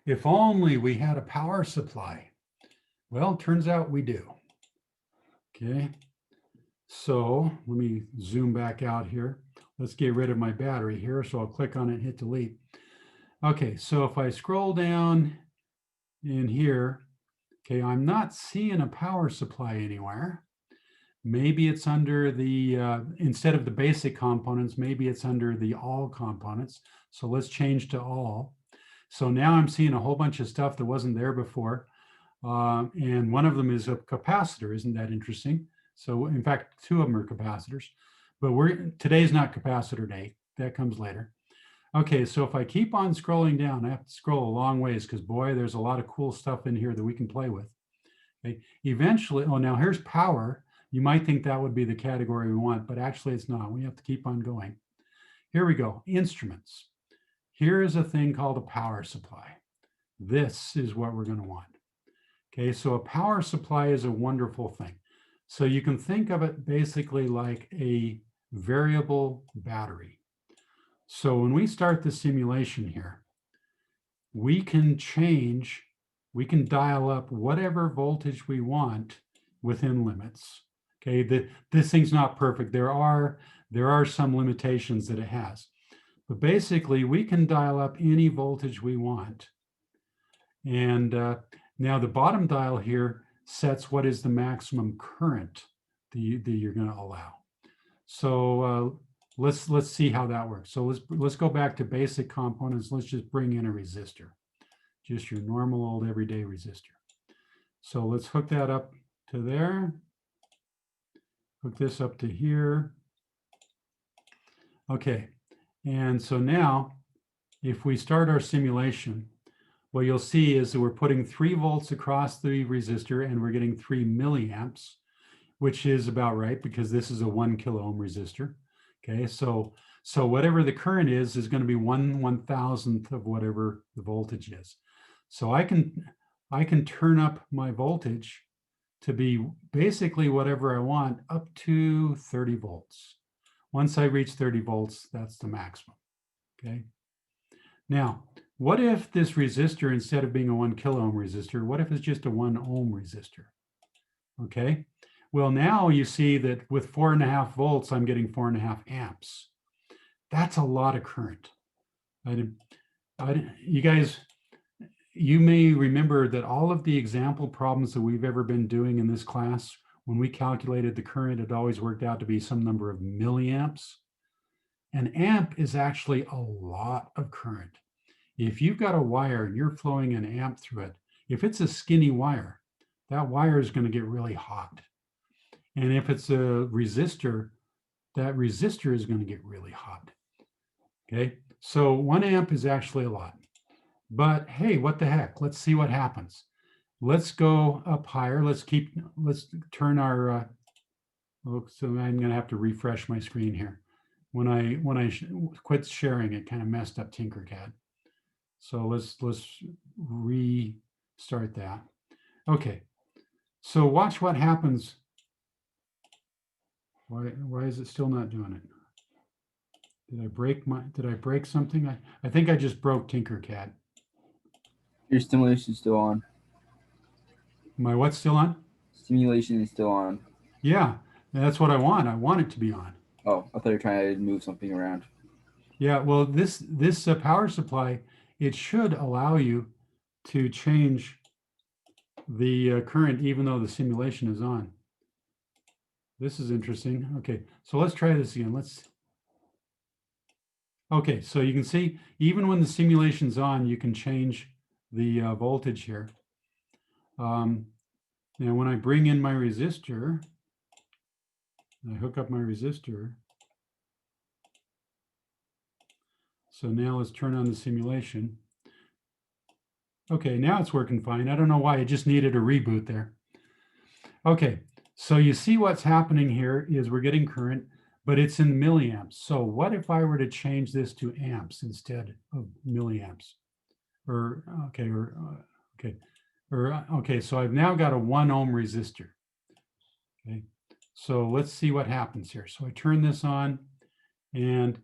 If only we had a power supply. Well, turns out we do. Okay. So let me zoom back out here. Let's get rid of my battery here. So I'll click on it and hit delete. Okay, so if I scroll down in here, okay, I'm not seeing a power supply anywhere. Maybe it's under the, instead of the basic components, maybe it's under the all components. So let's change to all. So now I'm seeing a whole bunch of stuff that wasn't there before. And one of them is a capacitor. Isn't that interesting? So in fact, 2 of them are capacitors, but today's not capacitor day. That comes later. Okay, so if I keep on scrolling down, I have to scroll a long ways because boy, there's a lot of cool stuff in here that we can play with. Okay, eventually, oh, now here's power. You might think that would be the category we want, but actually it's not. We have to keep on going. Here we go, instruments. Here is a thing called a power supply. This is what we're going to want. Okay, so a power supply is a wonderful thing. So you can think of it basically like a variable battery. So when we start the simulation here, we can dial up whatever voltage we want within limits. Okay, this thing's not perfect. There are some limitations that it has. But basically, we can dial up any voltage we want. And now the bottom dial here sets what is the maximum current that you're going to allow. So let's see how that works. So let's go back to basic components. Let's just bring in a resistor, just your normal old everyday resistor. So let's hook that up to there. Hook this up to here. Okay, and so now if we start our simulation, what you'll see is that we're putting 3 volts across the resistor and we're getting 3 milliamps, which is about right because this is a 1 kilo ohm resistor. Okay, so whatever the current is going to be 1/1000th of whatever the voltage is. So I can turn up my voltage to be basically whatever I want up to 30 volts. Once I reach 30 volts, that's the maximum. Okay. Now, what if this resistor, instead of being a 1 kilo ohm resistor, what if it's just a 1 ohm resistor? Okay. Well, now you see that with 4.5 volts, I'm getting 4.5 amps. That's a lot of current. You guys, you may remember that all of the example problems that we've ever been doing in this class, when we calculated the current, it always worked out to be some number of milliamps. An amp is actually a lot of current. If you've got a wire and you're flowing an amp through it, if it's a skinny wire, that wire is going to get really hot. And if it's a resistor, that resistor is going to get really hot. Okay, so 1 amp is actually a lot. But hey, what the heck? Let's see what happens. Let's go up higher. Let's turn our, so I'm going to have to refresh my screen here. When I quit sharing, it kind of messed up Tinkercad. So let's restart that. Okay, so watch what happens. Why is it still not doing it? Did I break something? I think I just broke Tinkercad. Your stimulation is still on. My what's still on? Stimulation is still on. Yeah, that's what I want. I want it to be on. Oh, I thought you were trying to move something around. Yeah, well, this power supply, it should allow you to change the current even though the simulation is on. This is interesting. Okay, so let's try this again. Okay, so you can see even when the simulation's on, you can change the voltage here. Now, when I bring in my resistor, I hook up my resistor. So now let's turn on the simulation. Okay, now it's working fine. I don't know why, it just needed a reboot there. Okay, so you see what's happening here is we're getting current, but it's in milliamps. So what if I were to change this to amps instead of milliamps? Okay, so I've now got a 1 ohm resistor. Okay, so let's see what happens here. So I turn this on and,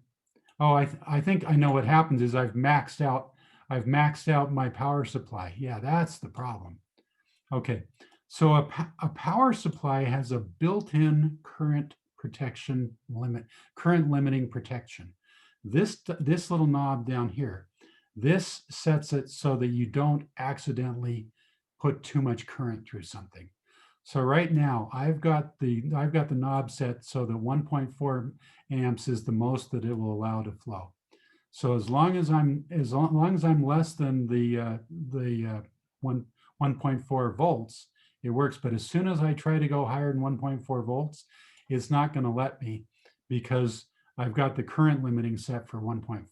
oh, I think I know what happens is I've maxed out my power supply. Yeah, that's the problem. Okay, so a power supply has a built-in current protection limit, current limiting protection. This little knob down here, this sets it so that you don't accidentally put too much current through something. So right now I've got the knob set so that 1.4 amps is the most that it will allow to flow. So as long as I'm less than the 1.4 volts, it works. But as soon as I try to go higher than 1.4 volts, it's not going to let me because I've got the current limiting set for 1.4.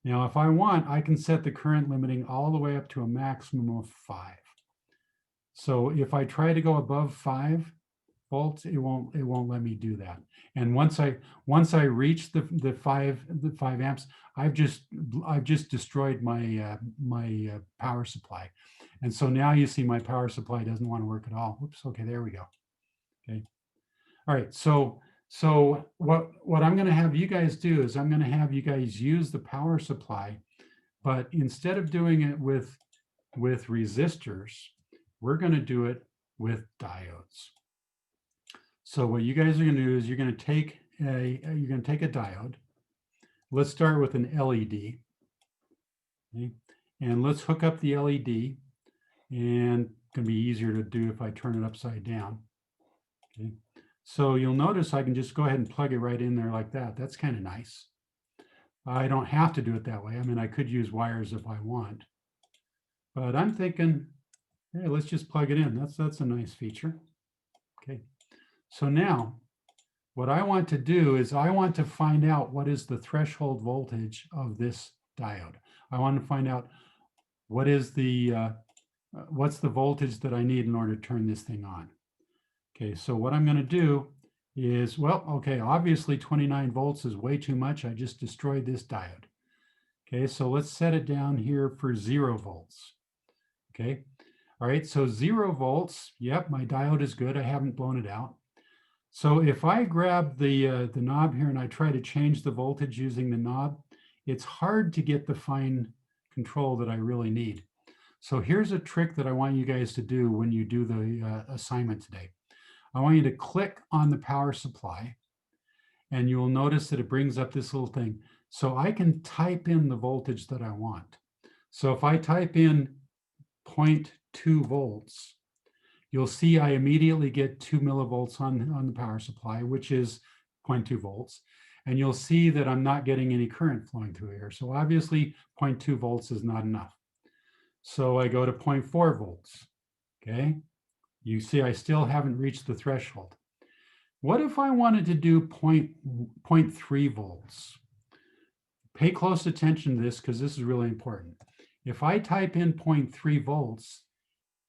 Now, if I want, I can set the current limiting all the way up to a maximum of 5. So if I try to go above 5 volts, it won't let me do that. And once I reach the 5 amps, I've just destroyed my my power supply. And so now you see my power supply doesn't want to work at all. Oops, okay, there we go. Okay. All right, so what I'm going to have you guys do is I'm going to have you guys use the power supply, but instead of doing it with resistors, we're going to do it with diodes. So what you guys are going to do is you're going to take a diode. Let's start with an LED. Okay? And let's hook up the LED, and it's going to be easier to do if I turn it upside down. Okay. So you'll notice I can just go ahead and plug it right in there like that. That's kind of nice. I don't have to do it that way. I mean, I could use wires if I want, but I'm thinking, hey, let's just plug it in. That's a nice feature. Okay. So now what I want to do is I want to find out what is the threshold voltage of this diode. I want to find out what is what's the voltage that I need in order to turn this thing on. Okay, so what I'm going to do is, well, okay, obviously 29 volts is way too much. I just destroyed this diode. Okay, so let's set it down here for 0 volts. Okay, all right, so 0 volts, yep, my diode is good. I haven't blown it out. So if I grab the knob here and I try to change the voltage using the knob, it's hard to get the fine control that I really need. So here's a trick that I want you guys to do when you do the assignment today. I want you to click on the power supply, and you will notice that it brings up this little thing. So I can type in the voltage that I want. So if I type in 0.2 volts, you'll see I immediately get 2 millivolts on the power supply, which is 0.2 volts. And you'll see that I'm not getting any current flowing through here. So obviously 0.2 volts is not enough. So I go to 0.4 volts, okay? You see I still haven't reached the threshold. What if I wanted to do 0.3 volts? Pay close attention to this because this is really important. If I type in 0.3 volts,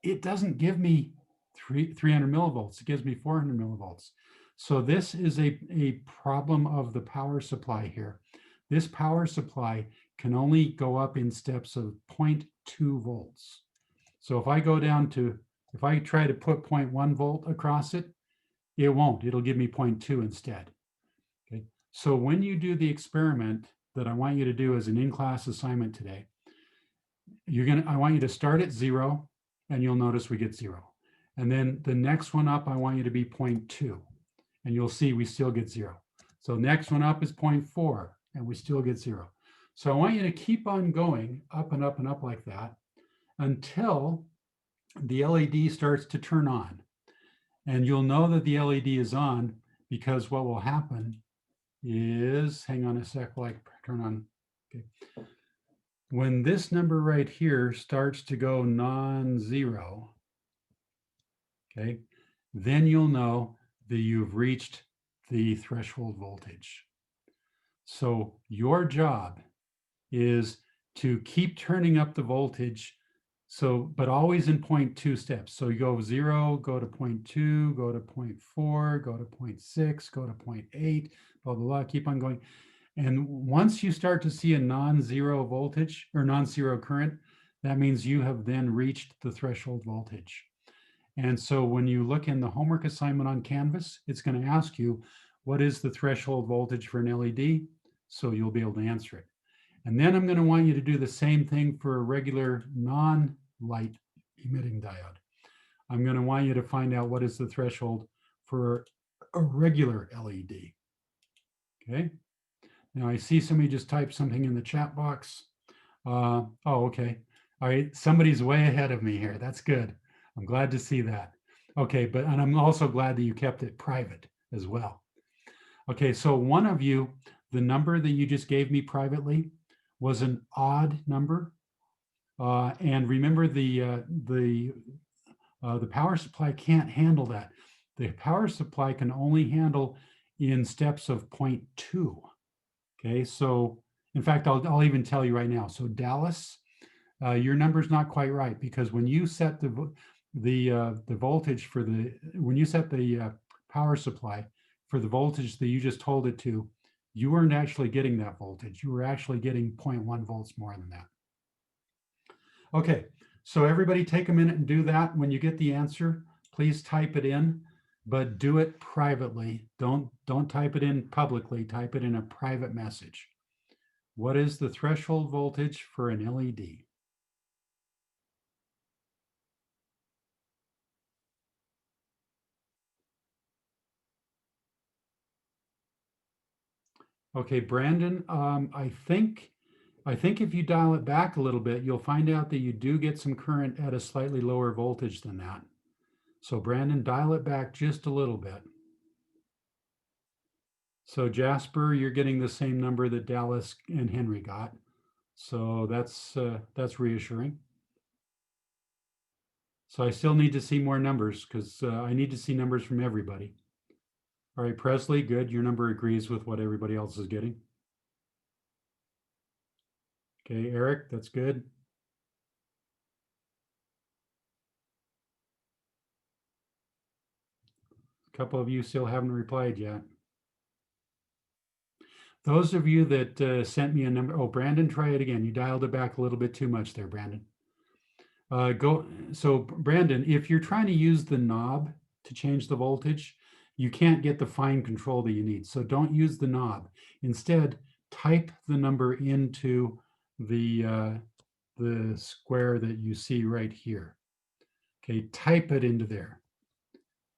it doesn't give me 300 millivolts. It gives me 400 millivolts. So this is a problem of the power supply here. This power supply can only go up in steps of 0.2 volts. So if I go down to, if I try to put 0.1 volt across it, it won't. It'll give me 0.2 instead. Okay. So when you do the experiment that I want you to do as an in-class assignment today, I want you to start at 0, and you'll notice we get 0. And then the next one up, I want you to be 0.2, and you'll see we still get 0. So next one up is 0.4, and we still get 0. So I want you to keep on going up and up and up like that until the LED starts to turn on. And you'll know that the LED is on because what will happen is, hang on a sec while I turn on. Okay. When this number right here starts to go non-zero, okay, then you'll know that you've reached the threshold voltage. So your job is to keep turning up the voltage, so, but always in 0.2 steps. So you go 0, go to 0.2, go to 0.4, go to 0.6, go to 0.8, blah, blah, blah, keep on going. And once you start to see a non-zero voltage or non-zero current, that means you have then reached the threshold voltage. And so when you look in the homework assignment on Canvas, it's going to ask you, what is the threshold voltage for an LED? So you'll be able to answer it. And then I'm going to want you to do the same thing for a regular non-light emitting diode. I'm going to want you to find out what is the threshold for a regular LED. Okay. Now I see somebody just typed something in the chat box. Oh, okay. All right. Somebody's way ahead of me here. That's good. I'm glad to see that. Okay. And I'm also glad that you kept it private as well. Okay. So one of you, the number that you just gave me privately was an odd number. And remember the power supply can't handle that. The power supply can only handle in steps of 0.2. Okay, so in fact, I'll even tell you right now. So Dallas, your number's not quite right because when you set the voltage for when you set the power supply for the voltage that you just told it to, you weren't actually getting that voltage. You were actually getting 0.1 volts more than that. Okay, so everybody take a minute and do that. When you get the answer, please type it in, but do it privately. Don't type it in publicly, type it in a private message. What is the threshold voltage for an LED? Okay, Brandon, I think if you dial it back a little bit, you'll find out that you do get some current at a slightly lower voltage than that. So Brandon, dial it back just a little bit. So Jasper, you're getting the same number that Dallas and Henry got. So that's reassuring. So I still need to see more numbers because I need to see numbers from everybody. All right, Presley, good. Your number agrees with what everybody else is getting. Okay, Eric, that's good. A couple of you still haven't replied yet. Those of you that sent me a number, oh, Brandon, try it again. You dialed it back a little bit too much there, Brandon. So Brandon, if you're trying to use the knob to change the voltage, you can't get the fine control that you need. So don't use the knob. Instead, type the number into the square that you see right here. Okay, type it into there.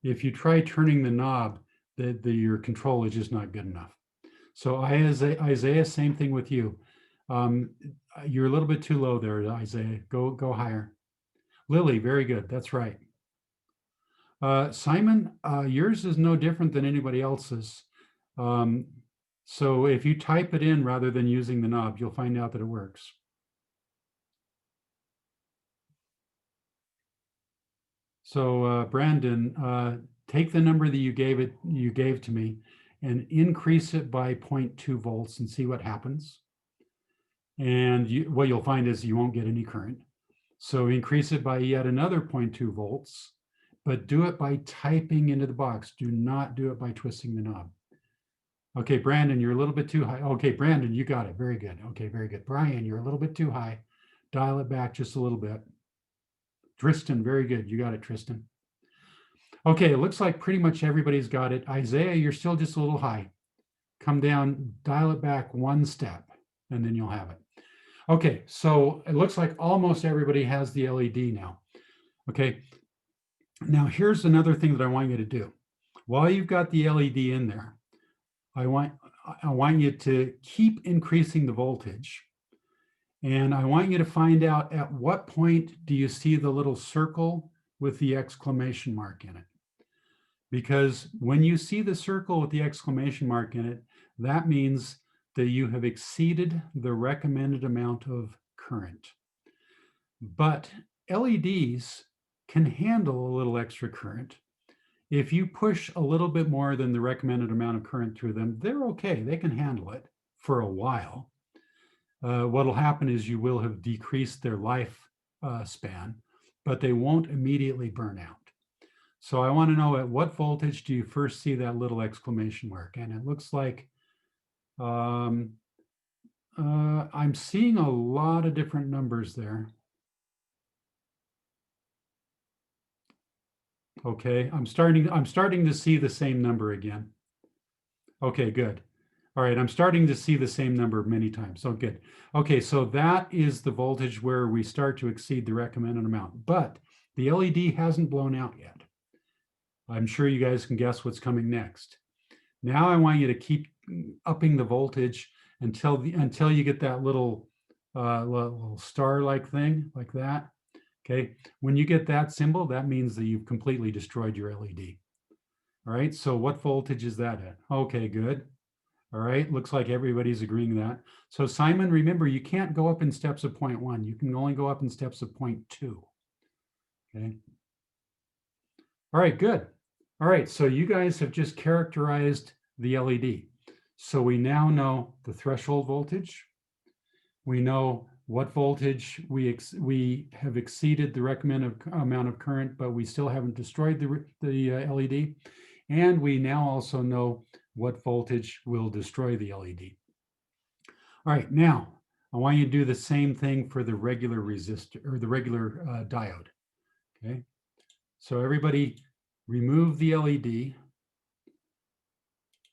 If you try turning the knob, your control is just not good enough. So Isaiah, same thing with you. You're a little bit too low there, Isaiah. Go higher. Lily, very good. That's right. Simon, yours is no different than anybody else's. So if you type it in rather than using the knob, you'll find out that it works. So Brandon, take the number that you gave to me and increase it by 0.2 volts and see what happens. And what you'll find is you won't get any current. So increase it by yet another 0.2 volts, but do it by typing into the box. Do not do it by twisting the knob. Okay, Brandon, you're a little bit too high. Okay, Brandon, you got it. Very good. Okay, very good. Brian, you're a little bit too high. Dial it back just a little bit. Tristan, very good. You got it, Tristan. Okay, it looks like pretty much everybody's got it. Isaiah, you're still just a little high. Come down, dial it back one step, and then you'll have it. Okay, so it looks like almost everybody has the LED now. Okay, now here's another thing that I want you to do. While you've got the LED in there, I want you to keep increasing the voltage. And I want you to find out at what point do you see the little circle with the exclamation mark in it. Because when you see the circle with the exclamation mark in it, that means that you have exceeded the recommended amount of current. But LEDs can handle a little extra current. If you push a little bit more than the recommended amount of current through them, they're okay. They can handle it for a while. What'll happen is you will have decreased their life span, but they won't immediately burn out. So I want to know at what voltage do you first see that little exclamation mark? And it looks like I'm seeing a lot of different numbers there. Okay, I'm starting to see the same number again. Okay, good. All right, I'm starting to see the same number many times. So good. Okay, so that is the voltage where we start to exceed the recommended amount, but the LED hasn't blown out yet. I'm sure you guys can guess what's coming next. Now I want you to keep upping the voltage until you get that little star-like thing like that. Okay, when you get that symbol, that means that you've completely destroyed your LED. All right, so what voltage is that at? Okay, good. All right, looks like everybody's agreeing that. So Simon, remember, you can't go up in steps of 0.1. You can only go up in steps of 0.2. Okay. All right, good. All right, so you guys have just characterized the LED. So we now know the threshold voltage. We know what voltage we have exceeded the recommended amount of current, but we still haven't destroyed the LED. And we now also know what voltage will destroy the LED. All right, now I want you to do the same thing for the regular resistor or the regular diode. Okay, so everybody remove the LED,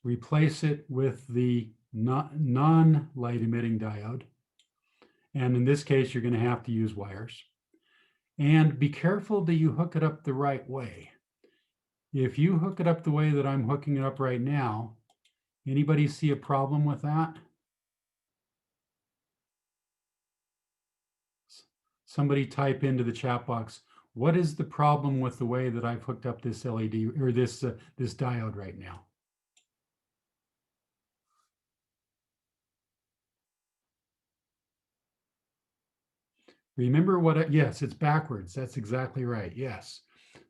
replace it with the non-light emitting diode. And in this case, you're going to have to use wires. And be careful that you hook it up the right way. If you hook it up the way that I'm hooking it up right now, anybody see a problem with that? Somebody type into the chat box, what is the problem with the way that I've hooked up this LED or this diode right now? Remember what, yes, it's backwards. That's exactly right. Yes.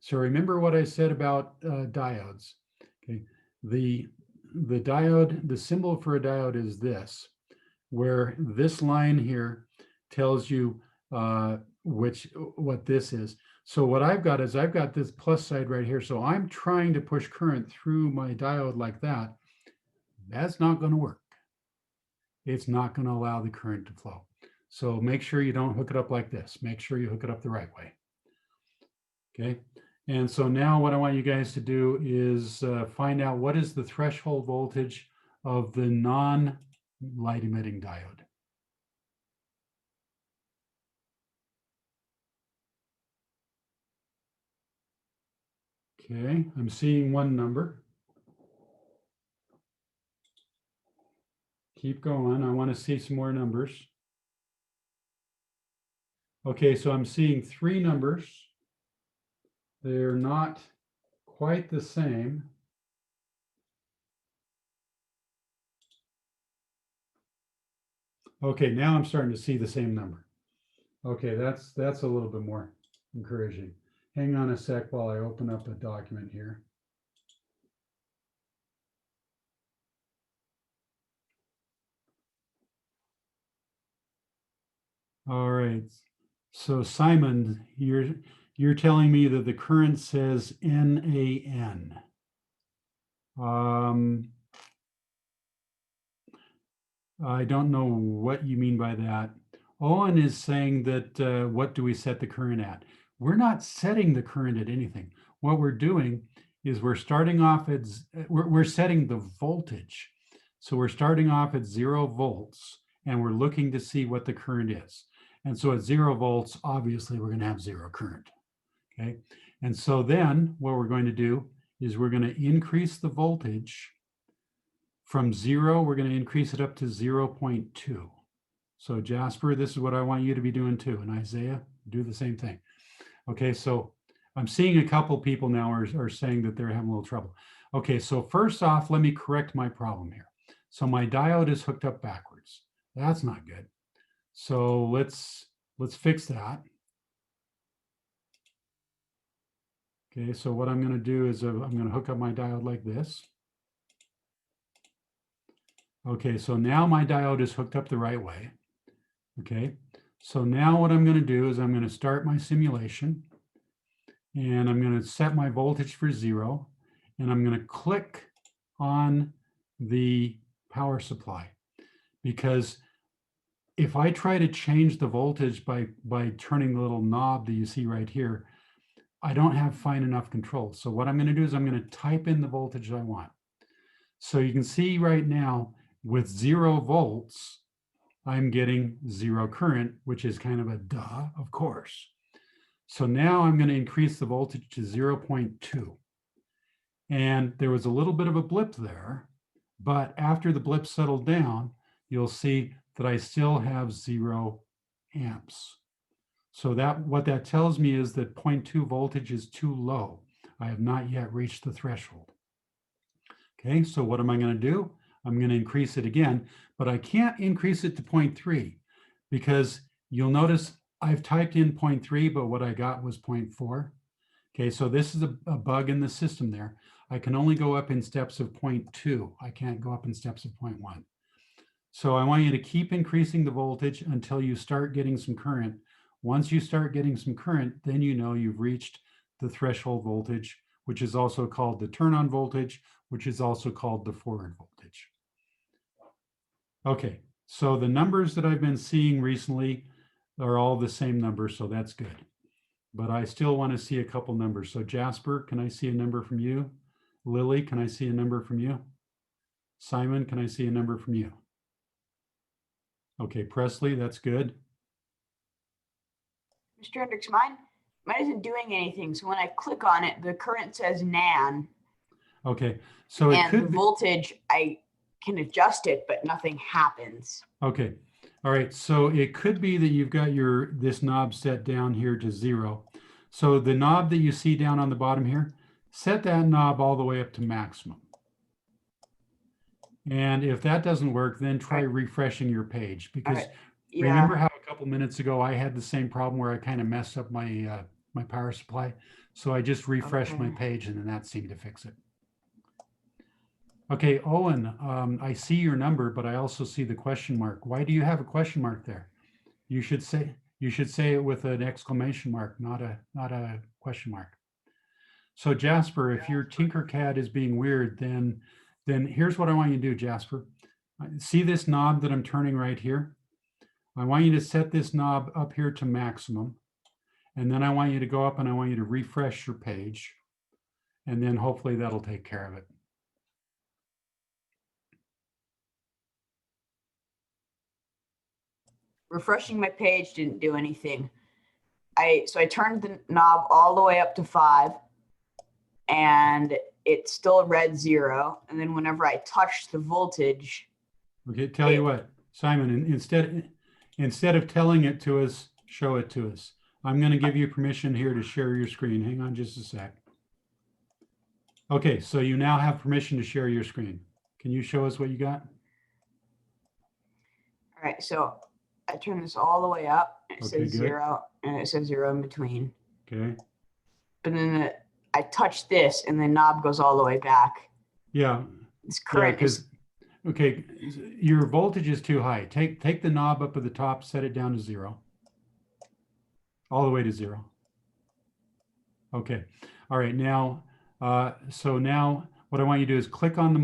So remember what I said about diodes. Okay. The diode, the symbol for a diode is this, where this line here tells you what this is. So what I've got is I've got this plus side right here. So I'm trying to push current through my diode like that. That's not going to work. It's not going to allow the current to flow. So make sure you don't hook it up like this. Make sure you hook it up the right way. Okay. And so now what I want you guys to do is find out what is the threshold voltage of the non-light emitting diode. Okay, I'm seeing one number. Keep going. I want to see some more numbers. Okay, so I'm seeing three numbers. They're not quite the same. Okay, now I'm starting to see the same number. Okay, that's a little bit more encouraging. Hang on a sec while I open up a document here. All right. So Simon, you're telling me that the current says NaN. I don't know what you mean by that. Owen is saying that what do we set the current at? We're not setting the current at anything. What we're doing is we're starting off at, we're setting the voltage. So we're starting off at 0 volts and we're looking to see what the current is. And so at 0 volts, obviously we're going to have 0 current. Okay. And so then what we're going to do is we're going to increase the voltage from 0, we're going to increase it up to 0.2. So Jasper, this is what I want you to be doing too. And Isaiah, do the same thing. Okay, so I'm seeing a couple people now are saying that they're having a little trouble. Okay, so first off, let me correct my problem here. So my diode is hooked up backwards. That's not good. So let's fix that. Okay, so what I'm going to do is I'm going to hook up my diode like this. Okay, so now my diode is hooked up the right way. Okay, so now what I'm going to do is I'm going to start my simulation and I'm going to set my voltage for 0 and I'm going to click on the power supply, because if I try to change the voltage by turning the little knob that you see right here, I don't have fine enough control. So what I'm going to do is I'm going to type in the voltage I want. So you can see right now with 0 volts, I'm getting 0 current, which is kind of a duh, of course. So now I'm going to increase the voltage to 0.2. And there was a little bit of a blip there, but after the blip settled down, you'll see that I still have 0 amps. So what that tells me is that 0.2 voltage is too low. I have not yet reached the threshold. Okay, so what am I going to do? I'm going to increase it again, but I can't increase it to 0.3 because you'll notice I've typed in 0.3, but what I got was 0.4. Okay, so this is a bug in the system there. I can only go up in steps of 0.2. I can't go up in steps of 0.1. So I want you to keep increasing the voltage until you start getting some current. Once you start getting some current, then you know you've reached the threshold voltage, which is also called the turn-on voltage, which is also called the forward voltage. Okay, so the numbers that I've been seeing recently are all the same numbers, so that's good. But I still want to see a couple numbers. So Jasper, can I see a number from you? Lily, can I see a number from you? Simon, can I see a number from you? Okay, Presley, that's good. Mr. Hendricks, mine isn't doing anything. So when I click on it, the current says NaN. Okay, so it and could the be, voltage, I can adjust it, but nothing happens. okay. All right, so it could be that you've got this knob set down here to 0. So the knob that you see down on the bottom here, set that knob all the way up to maximum. And if that doesn't work, then try refreshing your page, because Yeah. remember how a couple minutes ago I had the same problem where I kind of messed up my my power supply. So I just refreshed my Okay. page and then that seemed to fix it. Okay, Owen, I see your number, but I also see the question mark. Why do you have a question mark there? You should say it with an exclamation mark, not a question mark. So Jasper, if your Tinkercad is being weird, then here's what I want you to do, Jasper. See this knob that I'm turning right here? I want you to set this knob up here to maximum. And then I want you to go up and I want you to refresh your page. And then hopefully that'll take care of it. Refreshing my page didn't do anything. So I turned the knob all the way up to 5 and it still read 0. And then whenever I touched the voltage. Okay, tell you what, Simon, instead of telling it to us, show it to us. I'm going to give you permission here to share your screen. Hang on just a sec. Okay, so you now have permission to share your screen. Can you show us what you got? All right, so I turn this all the way up. It Okay, says good. 0 and it says 0 in between. Okay. But then I touch this and the knob goes all the way back. Yeah. This current is. Okay, your voltage is too high. Take the knob up at the top, set it down to 0. All the way to 0. Okay. All right. Now, so now what I want you to do is click on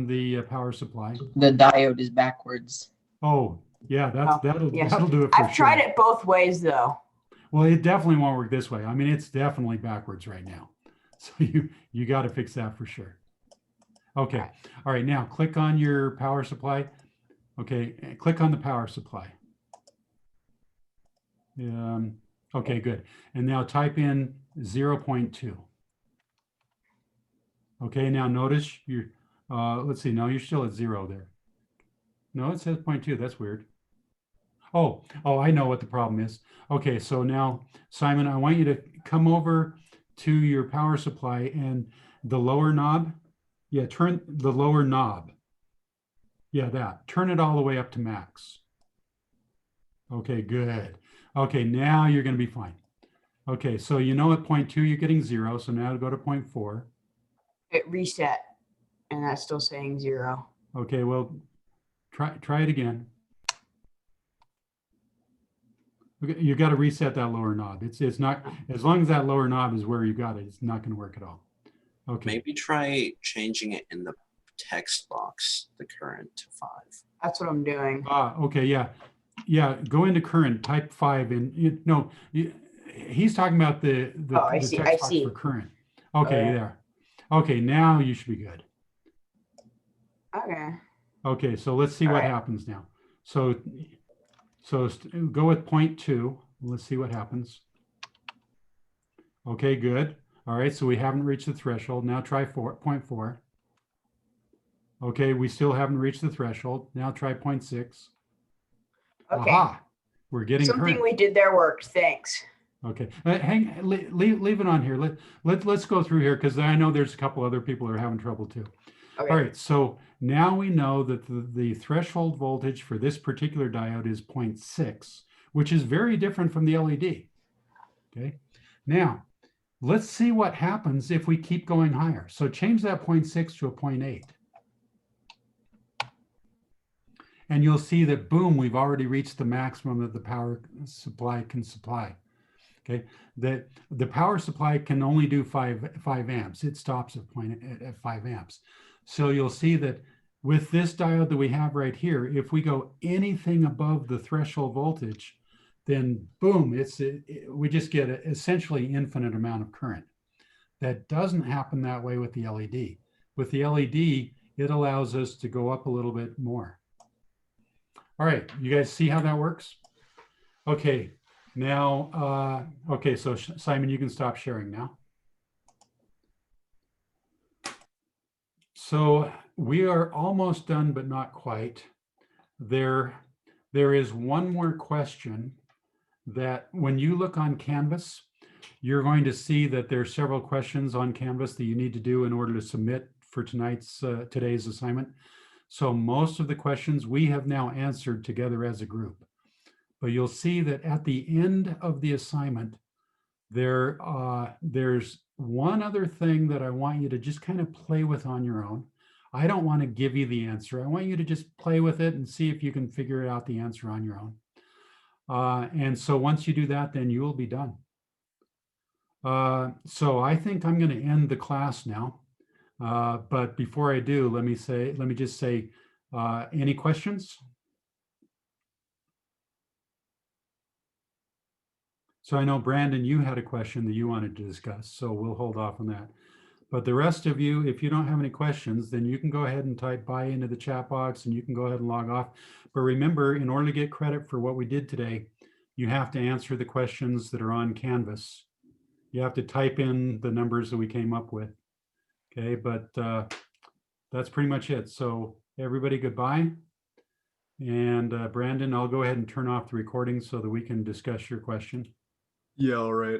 the power supply. The diode is backwards. Oh, yeah, Oh, that'll yes. do it for I've tried sure. it both ways though. Well, it definitely won't work this way. I mean, it's definitely backwards right now. So you got to fix that for sure. Okay. Right. All right. Now click on your power supply. Okay. Click on the power supply. Okay, good. And now type in 0.2. Okay. Now notice you're, let's see. No, you're still at 0 there. No, it says 0.2. That's weird. Oh, I know what the problem is. Okay, so now, Simon, I want you to come over to your power supply and the lower knob. Yeah, turn the lower knob. Yeah, that. Turn it all the way up to max. Okay, good. Okay, now you're going to be fine. Okay, so you know at 0.2 you're getting 0, so now go to 0.4. It reset, and that's still saying 0. Okay, well, try it again. Okay, you got to reset that lower knob. It's not, as long as that lower knob is where you got it, it's not going to work at all. Okay. Maybe try changing it in the text box, the current to 5. That's what I'm doing. Okay, yeah. Yeah, go into current, type 5 in. No, he's talking about the Oh, I the see, text I box see. for current. Okay, Okay. there. Okay, now you should be good. Okay. Okay, so let's see All what right. happens now. So go with 0.2. Let's see what happens. Okay, good. All right, so we haven't reached the threshold. Now try 0.4. Okay, we still haven't reached the threshold. Now try 0.6. Okay. Aha, we're getting Something current. we did there worked. Thanks. Okay, leave it on here. Let's go through here because I know there's a couple other people who are having trouble too. Okay. All right, so now we know that the threshold voltage for this particular diode is 0.6, which is very different from the LED. Okay, now let's see what happens if we keep going higher. So change that 0.6 to a 0.8. And you'll see that, boom, we've already reached the maximum that the power supply can supply. Okay, that the power supply can only do 5 amps. It stops at 5 amps. So you'll see that with this diode that we have right here, if we go anything above the threshold voltage, then boom, we just get an essentially infinite amount of current. That doesn't happen that way with the LED. With the LED, it allows us to go up a little bit more. All right, you guys see how that works? Okay, now, okay, so Simon, you can stop sharing now. So we are almost done, but not quite. There is one more question that when you look on Canvas, you're going to see that there are several questions on Canvas that you need to do in order to submit for today's assignment. So most of the questions we have now answered together as a group. But you'll see that at the end of the assignment, there's one other thing that I want you to just kind of play with on your own. I don't want to give you the answer. I want you to just play with it and see if you can figure out the answer on your own. And so once you do that, then you will be done. So I think I'm going to end the class now. But before I do, let me just say, any questions? So I know, Brandon, you had a question that you wanted to discuss, so we'll hold off on that. But the rest of you, if you don't have any questions, then you can go ahead and type bye into the chat box and you can go ahead and log off. But remember, in order to get credit for what we did today, you have to answer the questions that are on Canvas. You have to type in the numbers that we came up with. Okay, but that's pretty much it. So everybody, goodbye. And Brandon, I'll go ahead and turn off the recording so that we can discuss your question. Yeah, all right.